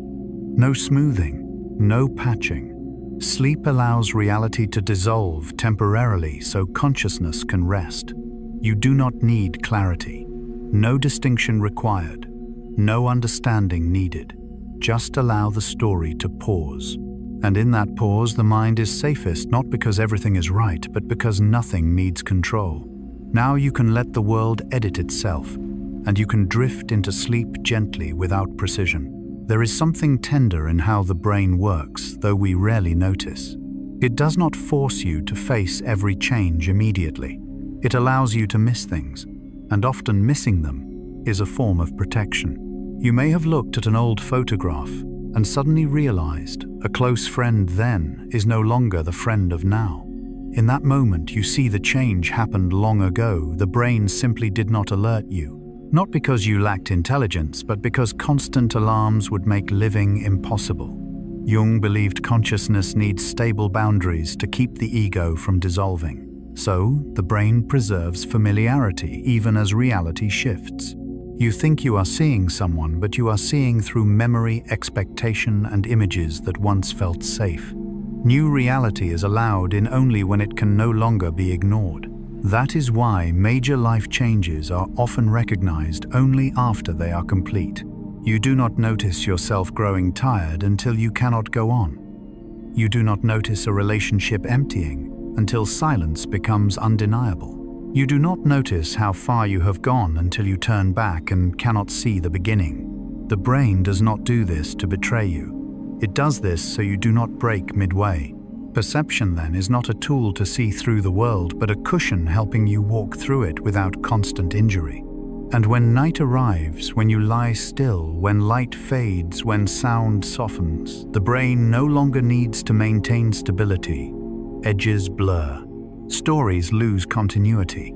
No smoothing, no patching. Sleep allows reality to dissolve temporarily so consciousness can rest. You do not need clarity. No distinction required. No understanding needed. Just allow the story to pause. And in that pause, the mind is safest, not because everything is right, but because nothing needs control. Now you can let the world edit itself, and you can drift into sleep gently without precision. There is something tender in how the brain works, though we rarely notice. It does not force you to face every change immediately. It allows you to miss things, and often missing them is a form of protection. You may have looked at an old photograph and suddenly realized a close friend then is no longer the friend of now. In that moment, you see the change happened long ago. The brain simply did not alert you. Not because you lacked intelligence, but because constant alarms would make living impossible. Jung believed consciousness needs stable boundaries to keep the ego from dissolving. So, the brain preserves familiarity even as reality shifts. You think you are seeing someone, but you are seeing through memory, expectation, and images that once felt safe. New reality is allowed in only when it can no longer be ignored. That is why major life changes are often recognized only after they are complete. You do not notice yourself growing tired until you cannot go on. You do not notice a relationship emptying until silence becomes undeniable. You do not notice how far you have gone until you turn back and cannot see the beginning. The brain does not do this to betray you. It does this so you do not break midway. Perception, then, is not a tool to see through the world, but a cushion helping you walk through it without constant injury. And when night arrives, when you lie still, when light fades, when sound softens, the brain no longer needs to maintain stability. Edges blur. Stories lose continuity.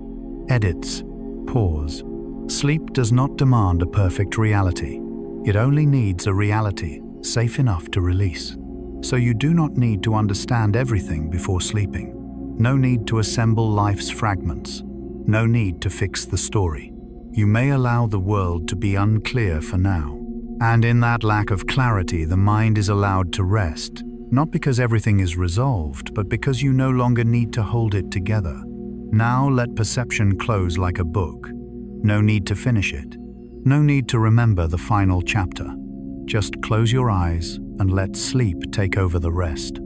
Edits pause. Sleep does not demand a perfect reality. It only needs a reality safe enough to release. So you do not need to understand everything before sleeping. No need to assemble life's fragments. No need to fix the story. You may allow the world to be unclear for now. And in that lack of clarity, the mind is allowed to rest, not because everything is resolved, but because you no longer need to hold it together. Now let perception close like a book. No need to finish it. No need to remember the final chapter. Just close your eyes and let sleep take over the rest.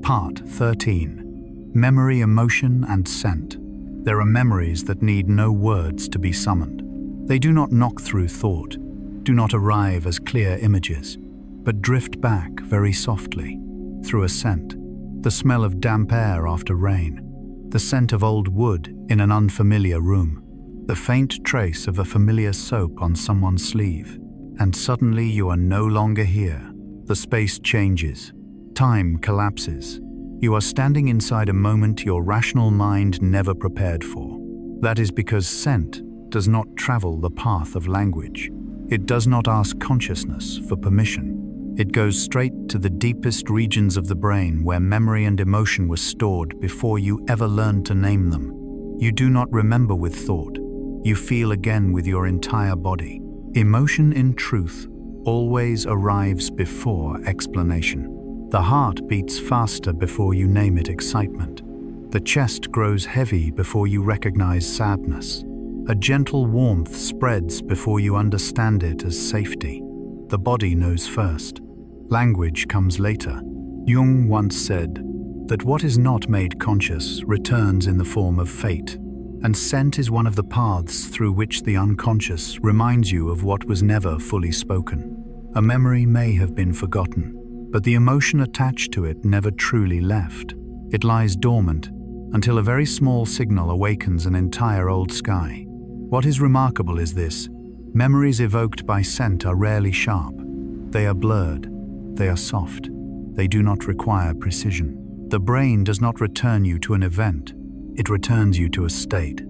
Part 13. Memory, emotion, and scent. There are memories that need no words to be summoned. They do not knock through thought, do not arrive as clear images, but drift back very softly, through a scent, the smell of damp air after rain, the scent of old wood in an unfamiliar room, the faint trace of a familiar soap on someone's sleeve. And suddenly you are no longer here. The space changes. Time collapses. You are standing inside a moment your rational mind never prepared for. That is because scent does not travel the path of language. It does not ask consciousness for permission. It goes straight to the deepest regions of the brain where memory and emotion were stored before you ever learned to name them. You do not remember with thought. You feel again with your entire body. Emotion, in truth, always arrives before explanation. The heart beats faster before you name it excitement. The chest grows heavy before you recognize sadness. A gentle warmth spreads before you understand it as safety. The body knows first. Language comes later. Jung once said that what is not made conscious returns in the form of fate, and scent is one of the paths through which the unconscious reminds you of what was never fully spoken. A memory may have been forgotten, but the emotion attached to it never truly left. It lies dormant until a very small signal awakens an entire old sky. What is remarkable is this: memories evoked by scent are rarely sharp. They are blurred. They are soft. They do not require precision. The brain does not return you to an event. It returns you to a state.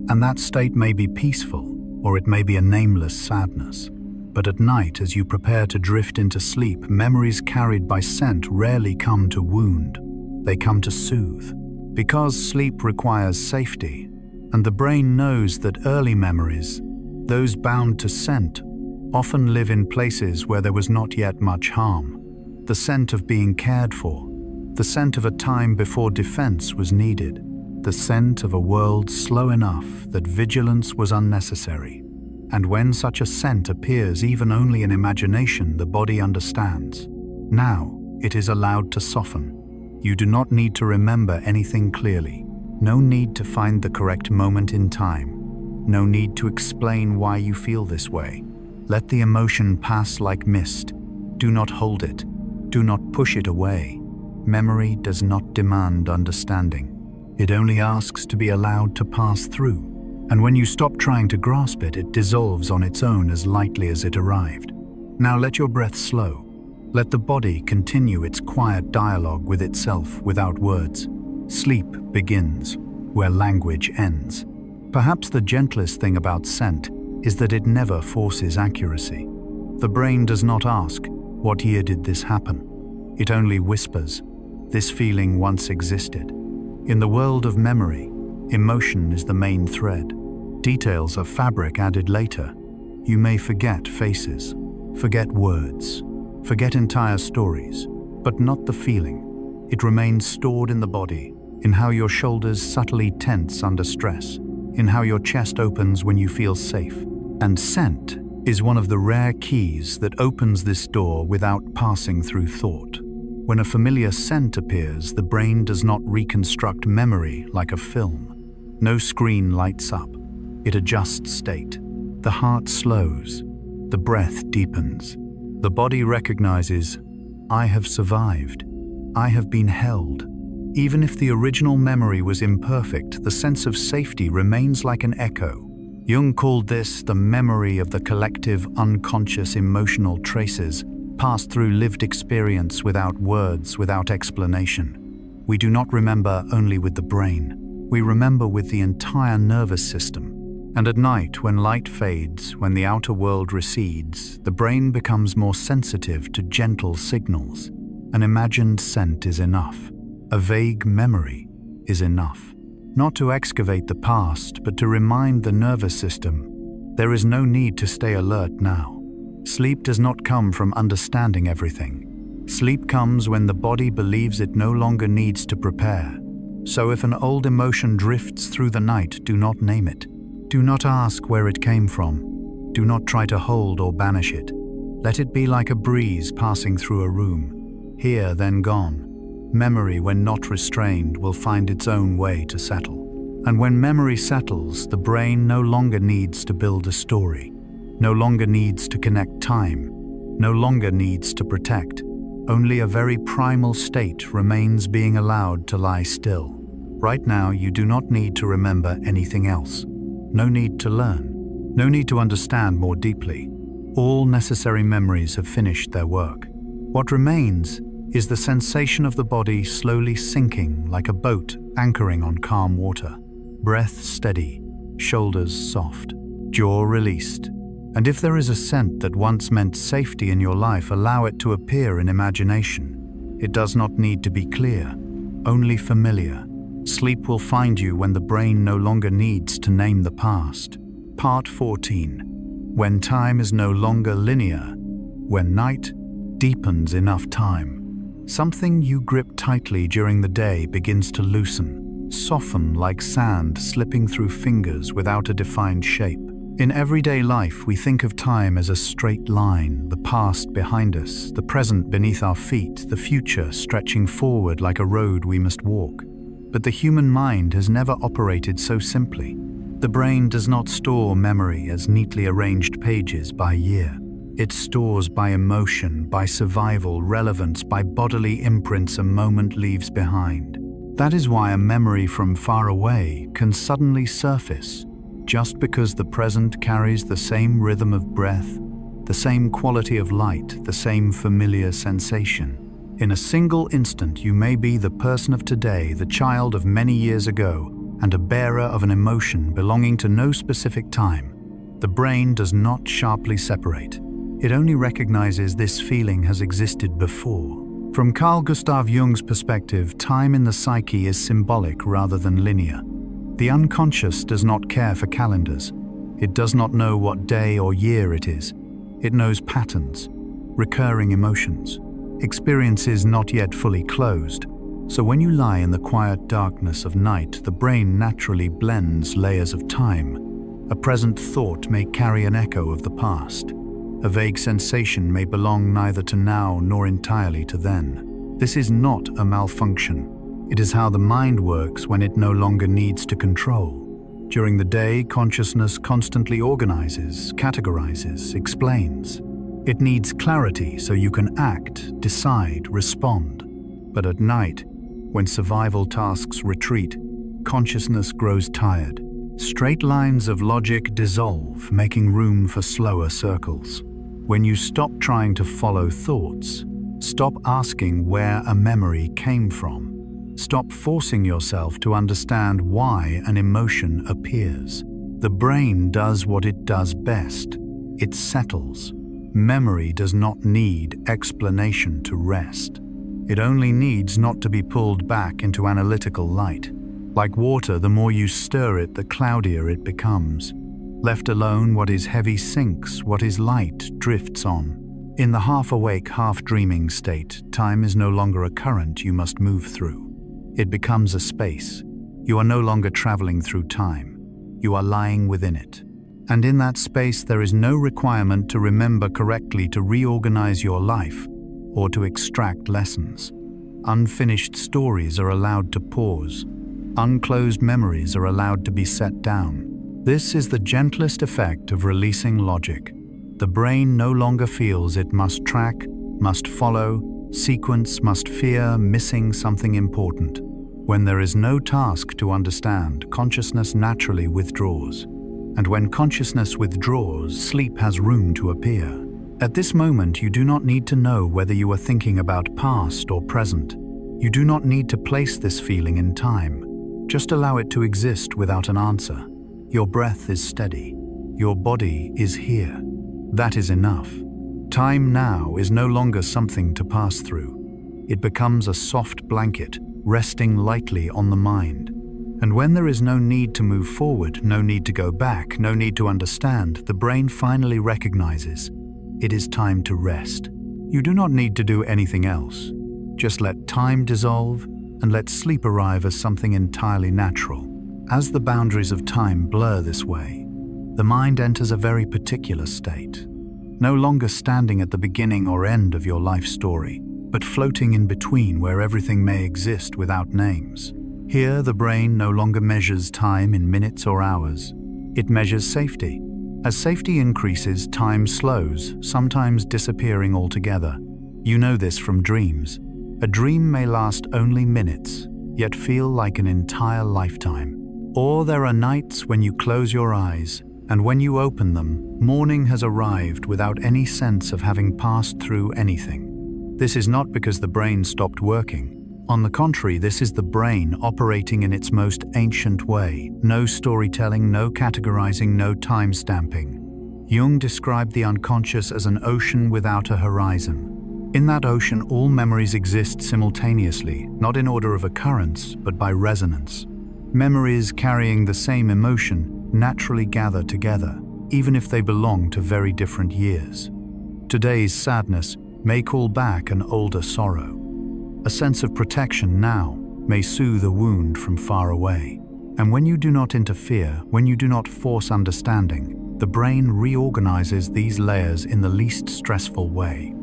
And that state may be peaceful, or it may be a nameless sadness. But at night, as you prepare to drift into sleep, memories carried by scent rarely come to wound. They come to soothe. Because sleep requires safety, and the brain knows that early memories, those bound to scent, often live in places where there was not yet much harm. The scent of being cared for, the scent of a time before defense was needed, the scent of a world slow enough that vigilance was unnecessary. And when such a scent appears even only in imagination, the body understands. Now it is allowed to soften. You do not need to remember anything clearly. No need to find the correct moment in time. No need to explain why you feel this way. Let the emotion pass like mist. Do not hold it. Do not push it away. Memory does not demand understanding. It only asks to be allowed to pass through. And when you stop trying to grasp it, it dissolves on its own as lightly as it arrived. Now let your breath slow. Let the body continue its quiet dialogue with itself without words. Sleep begins where language ends. Perhaps the gentlest thing about scent is that it never forces accuracy. The brain does not ask, "What year did this happen?" It only whispers, "This feeling once existed." In the world of memory, emotion is the main thread. Details are fabric added later. You may forget faces, forget words, forget entire stories, but not the feeling. It remains stored in the body, in how your shoulders subtly tense under stress, in how your chest opens when you feel safe. And scent is one of the rare keys that opens this door without passing through thought. When a familiar scent appears, the brain does not reconstruct memory like a film. No screen lights up. It adjusts state. The heart slows. The breath deepens. The body recognizes, "I have survived. I have been held." Even if the original memory was imperfect, the sense of safety remains like an echo. Jung called this the memory of the collective unconscious emotional traces passed through lived experience without words, without explanation. We do not remember only with the brain. We remember with the entire nervous system. And at night, when light fades, when the outer world recedes, the brain becomes more sensitive to gentle signals. An imagined scent is enough. A vague memory is enough. Not to excavate the past, but to remind the nervous system, there is no need to stay alert now. Sleep does not come from understanding everything. Sleep comes when the body believes it no longer needs to prepare. So if an old emotion drifts through the night, do not name it. Do not ask where it came from. Do not try to hold or banish it. Let it be like a breeze passing through a room. Here, then gone. Memory, when not restrained, will find its own way to settle. And when memory settles, the brain no longer needs to build a story, no longer needs to connect time, no longer needs to protect. Only a very primal state remains being allowed to lie still. Right now, you do not need to remember anything else. No need to learn. No need to understand more deeply. All necessary memories have finished their work. What remains is the sensation of the body slowly sinking like a boat anchoring on calm water. Breath steady, shoulders soft, jaw released. And if there is a scent that once meant safety in your life, allow it to appear in imagination. It does not need to be clear, only familiar. Sleep will find you when the brain no longer needs to name the past. Part 14. When time is no longer linear. When night deepens enough time. Something you grip tightly during the day begins to loosen, soften like sand slipping through fingers without a defined shape. In everyday life, we think of time as a straight line, the past behind us, the present beneath our feet, the future stretching forward like a road we must walk. But the human mind has never operated so simply. The brain does not store memory as neatly arranged pages by year. It stores by emotion, by survival, relevance, by bodily imprints a moment leaves behind. That is why a memory from far away can suddenly surface, just because the present carries the same rhythm of breath, the same quality of light, the same familiar sensation. In a single instant, you may be the person of today, the child of many years ago, and a bearer of an emotion belonging to no specific time. The brain does not sharply separate. It only recognizes this feeling has existed before. From Carl Gustav Jung's perspective, time in the psyche is symbolic rather than linear. The unconscious does not care for calendars. It does not know what day or year it is. It knows patterns, recurring emotions, experiences not yet fully closed. So when you lie in the quiet darkness of night, the brain naturally blends layers of time. A present thought may carry an echo of the past. A vague sensation may belong neither to now nor entirely to then. This is not a malfunction. It is how the mind works when it no longer needs to control. During the day, consciousness constantly organizes, categorizes, explains. It needs clarity so you can act, decide, respond. But at night, when survival tasks retreat, consciousness grows tired. Straight lines of logic dissolve, making room for slower circles. When you stop trying to follow thoughts, stop asking where a memory came from. Stop forcing yourself to understand why an emotion appears. The brain does what it does best. It settles. Memory does not need explanation to rest. It only needs not to be pulled back into analytical light. Like water, the more you stir it, the cloudier it becomes. Left alone, what is heavy sinks, what is light drifts on. In the half-awake, half-dreaming state, time is no longer a current you must move through. It becomes a space. You are no longer traveling through time. You are lying within it. And in that space, there is no requirement to remember correctly, to reorganize your life, or to extract lessons. Unfinished stories are allowed to pause. Unclosed memories are allowed to be set down. This is the gentlest effect of releasing logic. The brain no longer feels it must track, must follow, sequence, must fear missing something important. When there is no task to understand, consciousness naturally withdraws. And when consciousness withdraws, sleep has room to appear. At this moment, you do not need to know whether you are thinking about past or present. You do not need to place this feeling in time. Just allow it to exist without an answer. Your breath is steady. Your body is here. That is enough. Time now is no longer something to pass through. It becomes a soft blanket, resting lightly on the mind. And when there is no need to move forward, no need to go back, no need to understand, the brain finally recognizes it is time to rest. You do not need to do anything else. Just let time dissolve and let sleep arrive as something entirely natural. As the boundaries of time blur this way, the mind enters a very particular state. No longer standing at the beginning or end of your life story, but floating in between where everything may exist without names. Here, the brain no longer measures time in minutes or hours. It measures safety. As safety increases, time slows, sometimes disappearing altogether. You know this from dreams. A dream may last only minutes, yet feel like an entire lifetime. Or there are nights when you close your eyes, and when you open them, morning has arrived without any sense of having passed through anything. This is not because the brain stopped working. On the contrary, this is the brain operating in its most ancient way. No storytelling, no categorizing, no time stamping. Jung described the unconscious as an ocean without a horizon. In that ocean, all memories exist simultaneously, not in order of occurrence, but by resonance. Memories carrying the same emotion naturally gather together, even if they belong to very different years. Today's sadness may call back an older sorrow. A sense of protection now may soothe a wound from far away. And when you do not interfere, when you do not force understanding, the brain reorganizes these layers in the least stressful way.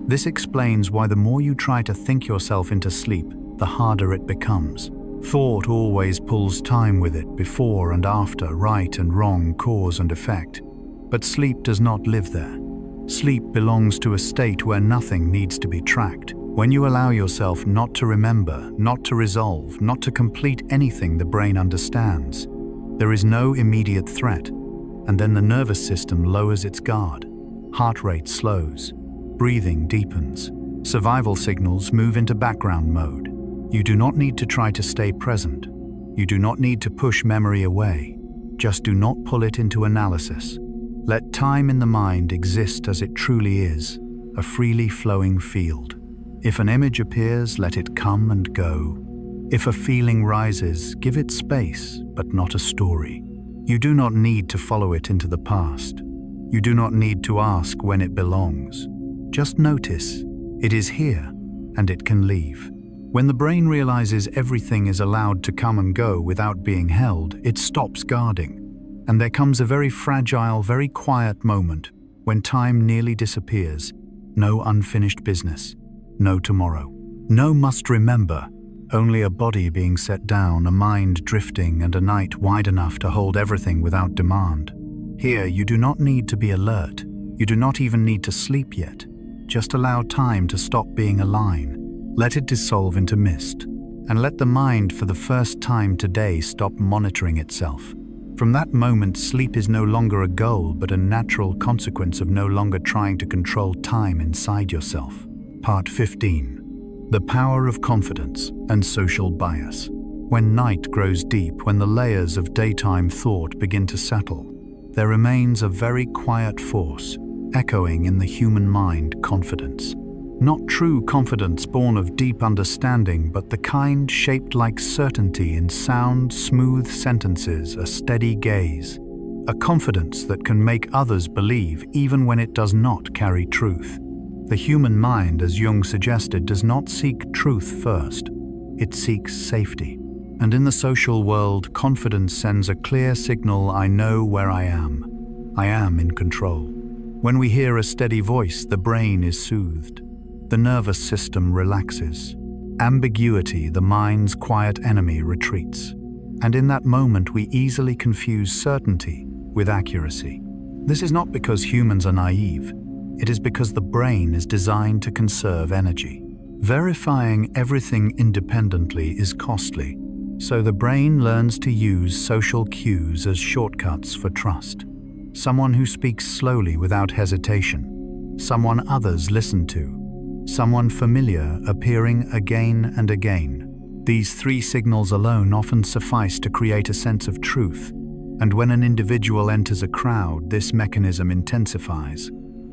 This explains why the more you try to think yourself into sleep, the harder it becomes. Thought always pulls time with it, before and after, right and wrong, cause and effect. But sleep does not live there. Sleep belongs to a state where nothing needs to be tracked. When you allow yourself not to remember, not to resolve, not to complete anything the brain understands, there is no immediate threat, and then the nervous system lowers its guard. Heart rate slows, breathing deepens, survival signals move into background mode. You do not need to try to stay present. You do not need to push memory away. Just do not pull it into analysis. Let time in the mind exist as it truly is, a freely flowing field. If an image appears, let it come and go. If a feeling rises, give it space, but not a story. You do not need to follow it into the past. You do not need to ask when it belongs. Just notice, it is here, and it can leave. When the brain realizes everything is allowed to come and go without being held, it stops guarding. And there comes a very fragile, very quiet moment when time nearly disappears. No unfinished business. No tomorrow. No must remember. Only a body being set down, a mind drifting, and a night wide enough to hold everything without demand. Here, you do not need to be alert. You do not even need to sleep yet. Just allow time to stop being a line. Let it dissolve into mist. And let the mind for the first time today stop monitoring itself. From that moment, sleep is no longer a goal, but a natural consequence of no longer trying to control time inside yourself. Part 15. The power of confidence and social bias. When night grows deep, when the layers of daytime thought begin to settle, there remains a very quiet force, echoing in the human mind: confidence. Not true confidence born of deep understanding, but the kind shaped like certainty in sound, smooth sentences, a steady gaze. A confidence that can make others believe even when it does not carry truth. The human mind, as Jung suggested, does not seek truth first. It seeks safety. And in the social world, confidence sends a clear signal: I know where I am. I am in control. When we hear a steady voice, the brain is soothed. The nervous system relaxes. Ambiguity, the mind's quiet enemy, retreats. And in that moment, we easily confuse certainty with accuracy. This is not because humans are naive. It is because the brain is designed to conserve energy. Verifying everything independently is costly, so the brain learns to use social cues as shortcuts for trust. Someone who speaks slowly without hesitation. Someone others listen to. Someone familiar appearing again and again. These three signals alone often suffice to create a sense of truth, and when an individual enters a crowd, this mechanism intensifies.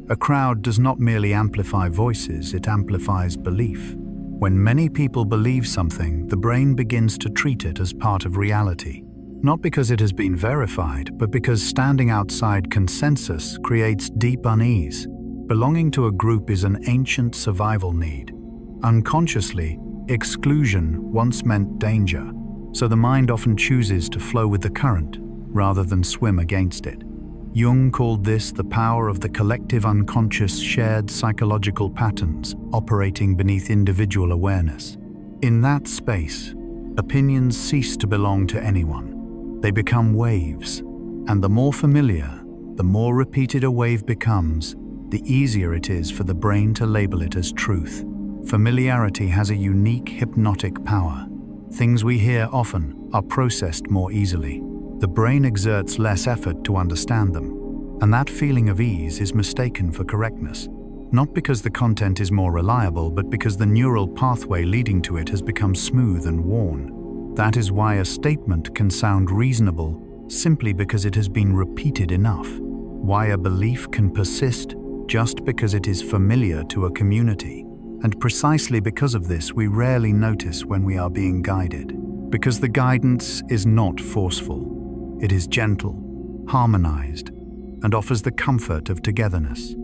A crowd does not merely amplify voices, it amplifies belief. When many people believe something, the brain begins to treat it as part of reality. Not because it has been verified, but because standing outside consensus creates deep unease. Belonging to a group is an ancient survival need. Unconsciously, exclusion once meant danger, so the mind often chooses to flow with the current rather than swim against it. Jung called this the power of the collective unconscious, shared psychological patterns operating beneath individual awareness. In that space, opinions cease to belong to anyone. They become waves, and the more familiar, the more repeated a wave becomes, the easier it is for the brain to label it as truth. Familiarity has a unique hypnotic power. Things we hear often are processed more easily. The brain exerts less effort to understand them, and that feeling of ease is mistaken for correctness. Not because the content is more reliable, but because the neural pathway leading to it has become smooth and worn. That is why a statement can sound reasonable simply because it has been repeated enough. why a belief can persist just because it is familiar to a community. And precisely because of this, we rarely notice when we are being guided. Because the guidance is not forceful. It is gentle, harmonized, and offers the comfort of togetherness.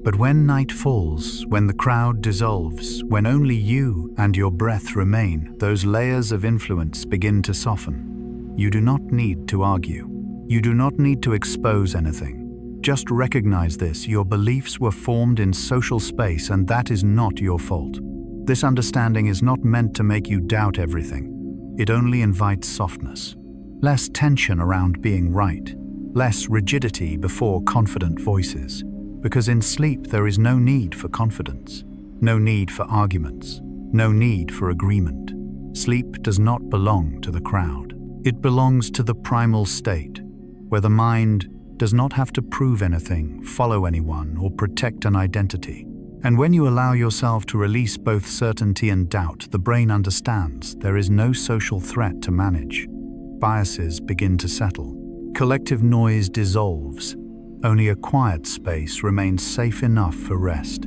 But when night falls, when the crowd dissolves, when only you and your breath remain, those layers of influence begin to soften. You do not need to argue. You do not need to expose anything. Just recognize this: your beliefs were formed in social space, and that is not your fault. This understanding is not meant to make you doubt everything. It only invites softness. Less tension around being right. Less rigidity before confident voices. Because in sleep there is no need for confidence. No need for arguments. No need for agreement. Sleep does not belong to the crowd. It belongs to the primal state, where the mind does not have to prove anything, follow anyone, or protect an identity. And when you allow yourself to release both certainty and doubt, the brain understands there is no social threat to manage. Biases begin to settle. Collective noise dissolves. Only a quiet space remains safe enough for rest.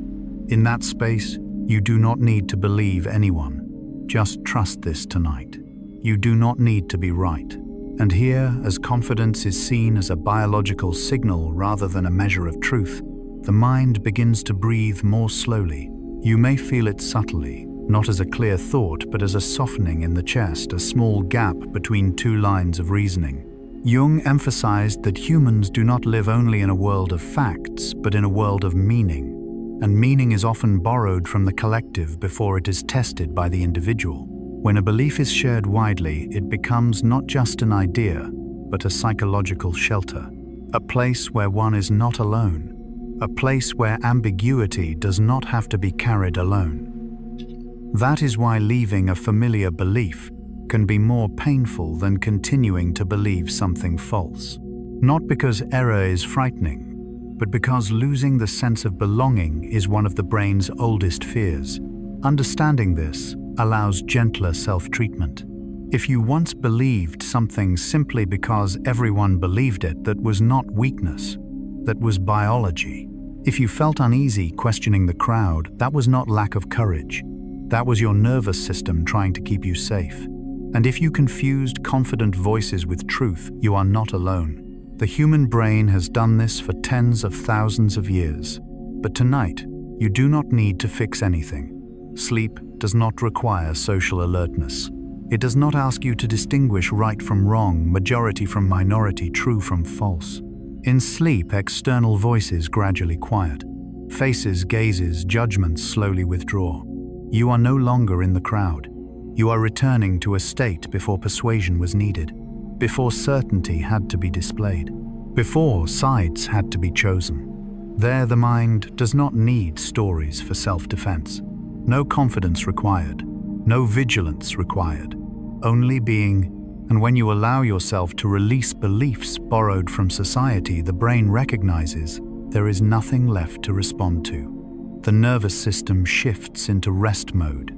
In that space, you do not need to believe anyone. Just trust this tonight. You do not need to be right. And here, as confidence is seen as a biological signal rather than a measure of truth, the mind begins to breathe more slowly. You may feel it subtly, not as a clear thought, but as a softening in the chest, a small gap between two lines of reasoning. Jung emphasized that humans do not live only in a world of facts, but in a world of meaning. And meaning is often borrowed from the collective before it is tested by the individual. When a belief is shared widely, it becomes not just an idea, but a psychological shelter. A place where one is not alone. A place where ambiguity does not have to be carried alone. That is why leaving a familiar belief can be more painful than continuing to believe something false. Not because error is frightening, but because losing the sense of belonging is one of the brain's oldest fears. Understanding this allows gentler self-treatment. If you once believed something simply because everyone believed it, that was not weakness, that was biology. If you felt uneasy questioning the crowd, that was not lack of courage. That was your nervous system trying to keep you safe. And if you confused confident voices with truth, you are not alone. The human brain has done this for tens of thousands of years. But tonight, you do not need to fix anything. Sleep does not require social alertness. It does not ask you to distinguish right from wrong, majority from minority, true from false. In sleep, external voices gradually quiet. Faces, gazes, judgments slowly withdraw. You are no longer in the crowd. You are returning to a state before persuasion was needed, before certainty had to be displayed, before sides had to be chosen. There, the mind does not need stories for self-defense. No confidence required, no vigilance required, only being. And when you allow yourself to release beliefs borrowed from society, the brain recognizes there is nothing left to respond to. The nervous system shifts into rest mode.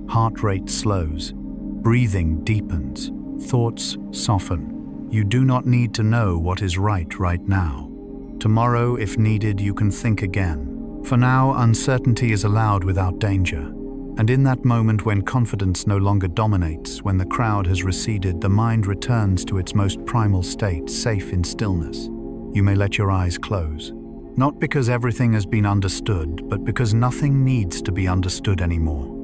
Heart rate slows. Breathing deepens. Thoughts soften. You do not need to know what is right now. Tomorrow, if needed, you can think again. For now, uncertainty is allowed without danger. And in that moment when confidence no longer dominates, when the crowd has receded, the mind returns to its most primal state, safe in stillness. You may let your eyes close. Not because everything has been understood, but because nothing needs to be understood anymore.